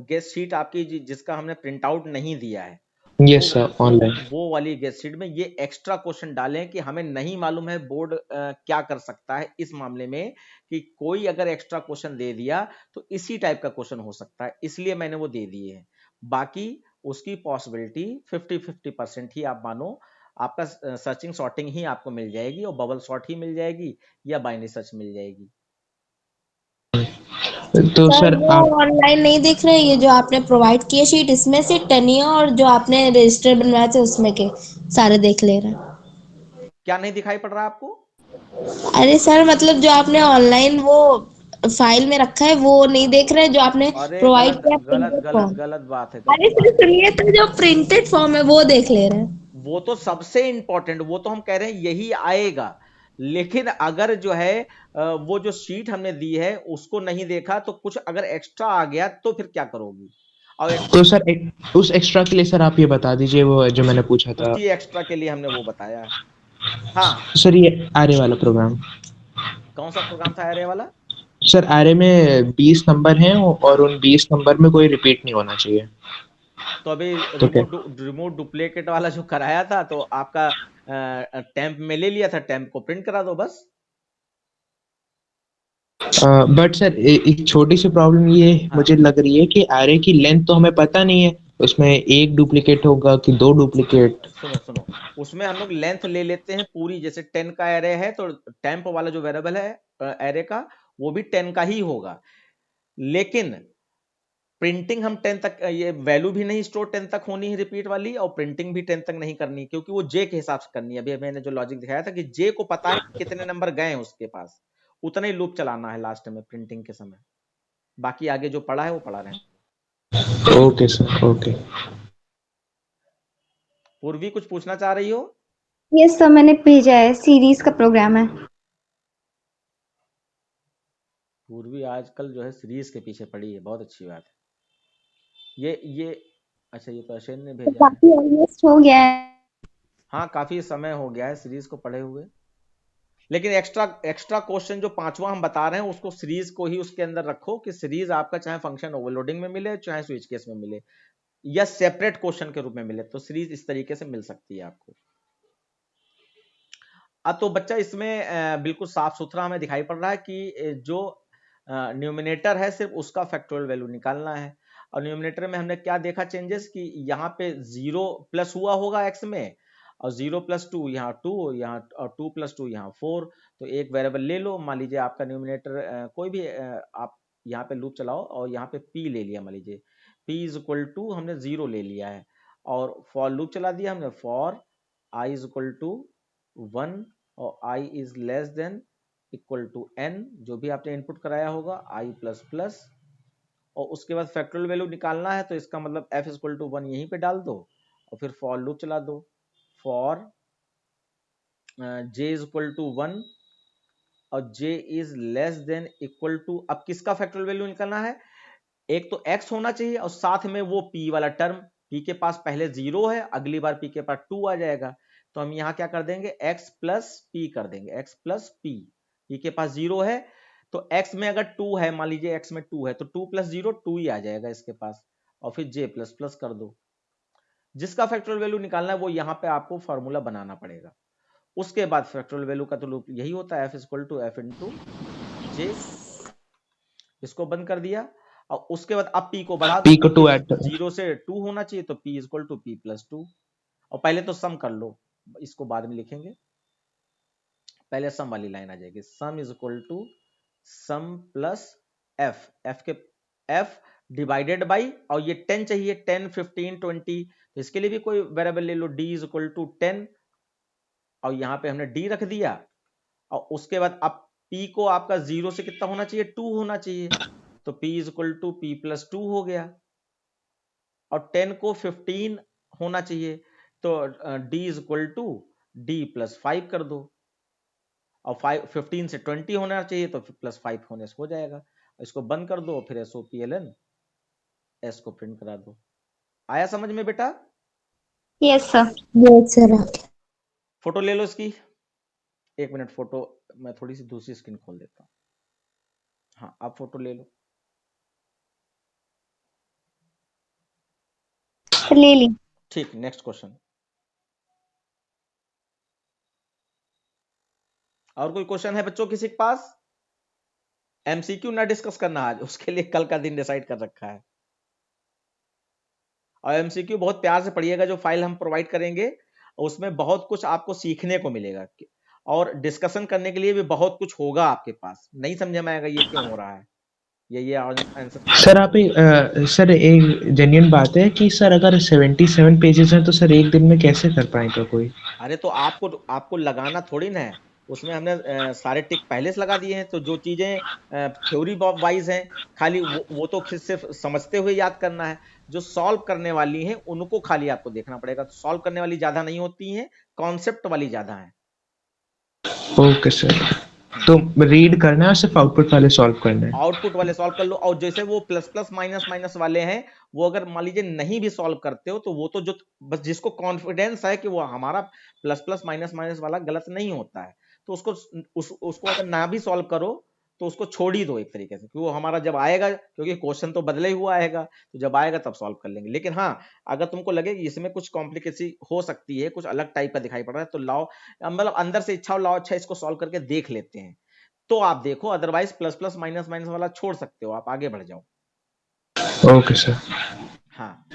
गेस्ट शीट आपकी जिसका हमने प्रिंट आउट नहीं दिया है, यस सर, ऑनलाइन। वो वाली गेस्ट शीट में ये एक्स्ट्रा क्वेश्चन डालें कि हमें नहीं मालूम है बोर्ड क्या कर सकता है इस मामले में, कि कोई अगर एक्स्ट्रा क्वेश्चन दे दिया तो इसी टाइप का क्वेश्चन हो सकता है, इसलिए मैंने वो दे दिए हैं। बाकी उसकी पॉसिबिलिटी 50-50% ही आप मानो, आपका सर्चिंग सॉर्टिंग ही आपको मिल जाएगी, और बबल सॉर्ट ही मिल जाएगी, या बाइनरी सर्च मिल जाएगी। तो सर सर वो आप ऑनलाइन नहीं दिख रहे, ये जो आपने प्रोवाइड किए शीट इसमें से टनिया और जो आपने रजिस्टर बनवाए थे उसमें के सारे देख ले रहे हैं। क्या नहीं दिखाई पड़ रहा आपको? अरे सर मतलब जो आपने ऑनलाइन वो फाइल में रखा है वो नहीं देख रहे, जो आपने अरे प्रोवाइड गलत किया गलत प्रिंटेड गलत फॉर्म। गलत बात है, अरे गलत सर बात है। सुनिए, तो जो प्रिंटेड फॉर्म है वो देख ले रहे हैं। वो तो सबसे इंपॉर्टेंट, वो तो हम कह रहे हैं यही आएगा, लेकिन अगर जो है वो जो शीट हमने दी है उसको नहीं देखा, तो कुछ अगर एक्स्ट्रा आ गया तो फिर क्या करोगी? और तो सर उस एक्स्ट्रा के लिए सर आप ये बता दीजिए, वो जो मैंने पूछा था। उसी एक्स्ट्रा के लिए हमने वो बताया है। हाँ, तो सर ये आरे वाला प्रोग्राम। कौन सा प्रोग्राम था एरे वाला? सर आरे में 20 नंबर हैं और उन 20 नंबर में कोई रिपीट नहीं होना चाहिए। तो अभी तो क्या रिमोट डुप्लीकेट वाला जो कराया था, तो आपका टेम्प में ले लिया था, टेम्प को प्रिंट करा दो बस। बट सर एक छोटी सी प्रॉब्लम ये हाँ, मुझे लग रही है कि आरे की लेंथ तो हमें पता नहीं है, उसमें एक डुप्लीकेट होगा कि दो डुप्लीकेट। सुनो सुनो, उसमें हम लोग लेंथ ले लेते हैं पूरी, जैसे 10 का एरे है तो टेम्प वाला जो वेरिएबल है एरे का, वो भी 10 का ही होगा, लेकिन प्रिंटिंग हम 10 तक, ये वैल्यू भी नहीं स्टोर 10 तक होनी है रिपीट वाली, और प्रिंटिंग भी 10 तक नहीं करनी, क्योंकि वो जे के हिसाब से करनी है। अभी मैंने जो लॉजिक दिखाया था कि जे को पता है कितने नंबर गए हैं उसके पास, उतना ही लूप चलाना है लास्ट में प्रिंटिंग के समय, बाकी आगे जो पड़ा है वो पड़ा रहे। Okay sir, okay. पूर्वी कुछ पूछना चाह रही हो? यस सर, मैंने भेजा है, सीरीज का प्रोग्राम है। पूर्वी आजकल जो है सीरीज के पीछे पड़ी है, बहुत अच्छी बात है। ये अच्छा, ये तो अशेन ने भेजा है। काफी ऑलमोस्ट हो गया है। हाँ, काफी समय हो गया है सीरीज को पढ़े हुए, लेकिन एक्स्ट्रा क्वेश्चन जो पांचवा हम बता रहे हैं उसको सीरीज को ही उसके अंदर रखो, कि सीरीज आपका चाहे फंक्शन ओवरलोडिंग में मिले चाहे स्विच केस में मिले, या सेपरेट क्वेश्चन के रूप में मिले, तो सीरीज इस तरीके से मिल सकती है आपको। अब तो बच्चा इसमें बिल्कुल साफ सुथरा हमें दिखाई पड़ रहा है कि जो न्यूमिनेटर है सिर्फ उसका फैक्टोरियल वैल्यू निकालना है, और न्यूमिनेटर में हमने क्या देखा चेंजेस, कि यहाँ पे 0 प्लस हुआ होगा x में, और 0 + 2 यहाँ 2, यहाँ और 2 + 2 यहाँ 4, तो एक वेरिएबल ले लो, मान लीजिए आपका न्यूमिनेटर कोई भी आप यहाँ पे लूप चलाओ, और यहाँ पे p ले लिया, मान लीजिए p = हमने 0 ले लिया है, और फॉर लूप चला दिया हमने, फॉर i = 1 और i is less than equal to n, जो भी आपने इनपुट कराया होगा i++, और उसके बाद फैक्टोरियल वैल्यू निकालना है, तो इसका मतलब f = 1 यहीं पे डाल दो, और फिर फॉर लूप चला दो, फॉर j = 1 और j is less than equal to, अब किसका फैक्टोरियल वैल्यू निकालना है? एक तो x होना चाहिए और साथ में वो p वाला टर्म, p के पास पहले 0 है, अगली बार p के पास 2 आ जाएगा, तो हम यहाँ क्या कर देंगे, x प्लस p कर देंगे, x प्लस p, p के पास 0 है तो x में अगर 2 है, मान लीजिए x में 2 है तो 2 प्लस 0 2 ही आ जाएगा इसके पास, और फिर j प्लस प्लस कर दो। जिसका फैक्टोरियल वैल्यू निकालना है वो यहाँ पे आपको फॉर्मूला बनाना पड़ेगा। उसके बाद फैक्टोरियल वैल्यू का तो लूप यही होता है, f equal to f into j। इसको बंद कर दिया और उसके बाद अब p को बढ़ा दो, p को 2 ऐड 0 से 2 होना चाहिए तो p equal to p plus 2। और पहले तो सम कर लो, इसको बाद में लिखेंगे, पहले सम वाली लाइन आ जाएगी, sum is equal to sum plus f, f के f डिवाइडेड बाई, और ये 10 चाहिए, 10 15 20, तो इसके लिए भी कोई वेरिएबल ले लो, d इज इक्वल टू 10 और यहाँ पे हमने d रख दिया। और उसके बाद अब p को आपका 0 से कितना होना चाहिए, 2 होना चाहिए, तो p is equal to p plus 2 हो गया। और 10 को 15 होना चाहिए तो d is equal to d plus 5 कर दो, और 15 से 20 होना चाहिए तो प्लस 5 होने से हो जाएगा। इसको बंद कर दो, फिर SOPLN S को प्रिंट करा दो। आया समझ में बेटा? Yes sir. Yes sir. Photo ले लो इसकी, 1 मिनट, फोटो मैं थोड़ी सी दूसरी स्क्रीन खोल देता हूँ। हाँ, आप फोटो ले लो। ले ली। ठीक, नेक्स्ट क्वेश्चन। और कोई क्वेश्चन है बच्चों किसी के पास? MCQ ना डिस्कस करना आज, उसके लिए कल का दिन डिसाइड कर रखा है। और MCQ बहुत प्यार से पढ़िएगा, जो फाइल हम प्रोवाइड करेंगे उसमें बहुत कुछ आपको सीखने को मिलेगा और डिस्कशन करने के लिए भी बहुत कुछ होगा आपके पास। नहीं समझ में आएगा ये क्यों हो रहा है, ये आंसर। सर आप सर एक जेन्युइन बात है कि सर अगर 77 पेजेस हैं तो सर एक दिन में कैसे कर पाएगा कोई? अरे तो आपको लगाना थोड़ी ना है, उसमें हमने सारे टिक पहले से लगा दिए हैं, तो जो चीजें थ्योरी वाइज हैं खाली वो तो सिर्फ समझते हुए याद करना है, जो सॉल्व करने वाली हैं उनको खाली आपको देखना पड़ेगा। तो सॉल्व करने वाली ज्यादा नहीं होती हैं, कॉन्सेप्ट वाली ज्यादा है। ओके सर, तो रीड करना है, सिर्फ आउटपुट वाले सॉल्व करना है? आउटपुट वाले सॉल्व कर लो, और जैसे वो प्लस प्लस माइनस माइनस वाले हैं, वो अगर मान लीजिए नहीं भी सॉल्व करते हो तो वो तो जो बस जिसको कॉन्फिडेंस है कि वो हमारा प्लस प्लस माइनस माइनस वाला गलत नहीं होता है, तो उसको अगर ना भी सॉल्व करो तो उसको छोड़ ही दो एक तरीके से, क्योंकि वो हमारा जब आएगा, क्योंकि क्वेश्चन तो बदले हुआ आएगा, तो जब आएगा तब सॉल्व कर लेंगे। लेकिन हाँ, अगर तुमको लगे कि इसमें कुछ कॉम्प्लिकेसी हो सकती है, कुछ अलग टाइप का दिखाई पड़ रहा है, तो लाओ, मतलब अंदर से इच्छा हो, लाओ अच्छा इसको सॉल्व करके देख लेते हैं, तो आप देखो, otherwise plus plus minus minus वाला छोड़ सकते हो, आप आगे बढ़ जाओ। Okay sir. हाँ,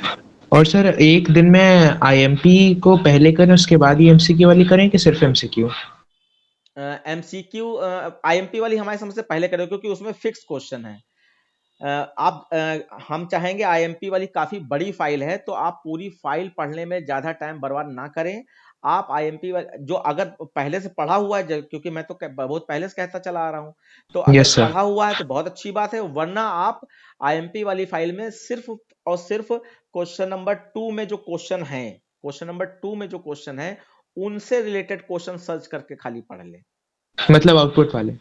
और सर एक दिन में IMP को पहले करें उसके बाद ही MCQ वाली करें कि सिर्फ MCQ? MCQ IMP वाली हमारे समझ से पहले करें, क्योंकि उसमें फिक्स क्वेश्चन है। हम चाहेंगे, IMP वाली काफी बड़ी फाइल है, तो आप पूरी फाइल पढ़ने में ज्यादा टाइम बर्बाद ना करें। आप IMP जो अगर पहले से पढ़ा हुआ है, क्योंकि मैं तो बहुत पहले से कहता चला आ रहा हूं, तो अगर Yes, sir. पढ़ा हुआ है तो बहुत अच्छी बात है, वरना आप IMP वाली फाइल में सिर्फ और सिर्फ क्वेश्चन नंबर 2 में जो क्वेश्चन है, क्वेश्चन नंबर 2 में जो क्वेश्चन है उनसे रिलेटेड क्वेश्चन सर्च करके खाली पढ़ ले, मतलब आउटपुट वाले?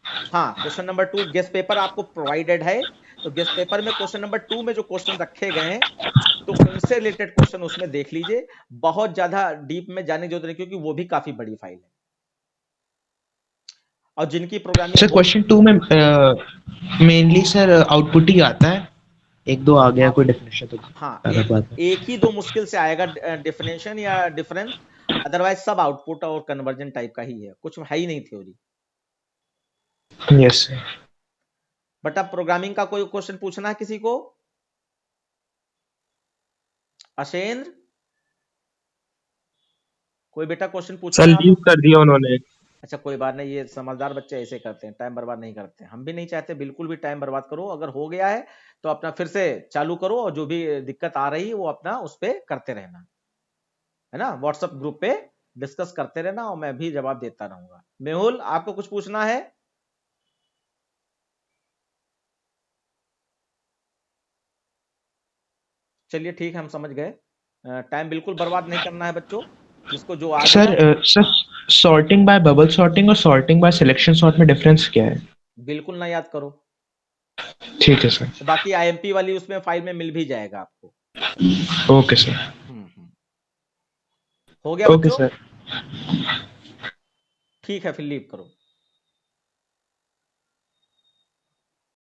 हाँ, क्वेश्चन नंबर 2 गेस्ट पेपर आपको प्रोवाइडेड है, तो गेस्ट पेपर में क्वेश्चन नंबर 2 में जो क्वेश्चन रखे गए हैं तो उनसे रिलेटेड क्वेश्चन उसमें देख लीजिए, बहुत ज्यादा डीप में जाने की जरूरत नहीं, क्योंकि वो भी काफी बड़ी फाइल है। और जिनकी प्रोग्रामिंग सर क्वेश्चन 2 में मेनली सर आउटपुट ही आता है, एक दो आ गया कोई डेफिनेशन तो हाँ, एक ही दो मुश्किल से आएगा डेफिनेशन या डिफरेंस, अदरवाइज सब आउटपुट और कन्वर्जन टाइप का ही है, कुछ है ही नहीं थ्योरी। Yes sir. बट अब प्रोग्रामिंग का कोई क्वेश्चन पूछना है किसी को? अशेंद्र, कोई बेटा क्वेश्चन पूछना है? लीव कर दिया उन्होंने। अच्छा, कोई बात नहीं, ये समझदार बच्चे ऐसे करते हैं, टाइम बर्बाद नहीं करते। हम भी नहीं चाहते बिल्कुल भी टाइम बर्बाद करो, अगर हो गया है तो अपना फिर से चालू करो, और जो भी दिक्कत आ रही है वो अपना उस पे करते रहना, है ना, व्हाट्सएप ग्रुप पे डिस्कस करते रहना, और मैं भी जवाब देता रहूंगा। मेहुल, आपको कुछ पूछना है? चलिए ठीक है, हम समझ गए, टाइम बिल्कुल बर्बाद नहीं करना है बच्चों, जिसको जो आ sir sorting by bubble sorting और सॉर्टिंग बाय सिलेक्शन सॉर्ट में डिफरेंस क्या है? बिल्कुल ना याद करो, ठीक है सर। बाकी आईएमपी वाली उसमें फाइल में मिल भी जाएगा आपको। Okay sir. हो गया ओके बच्चों? सर। ठीक है, फिर लीव करो।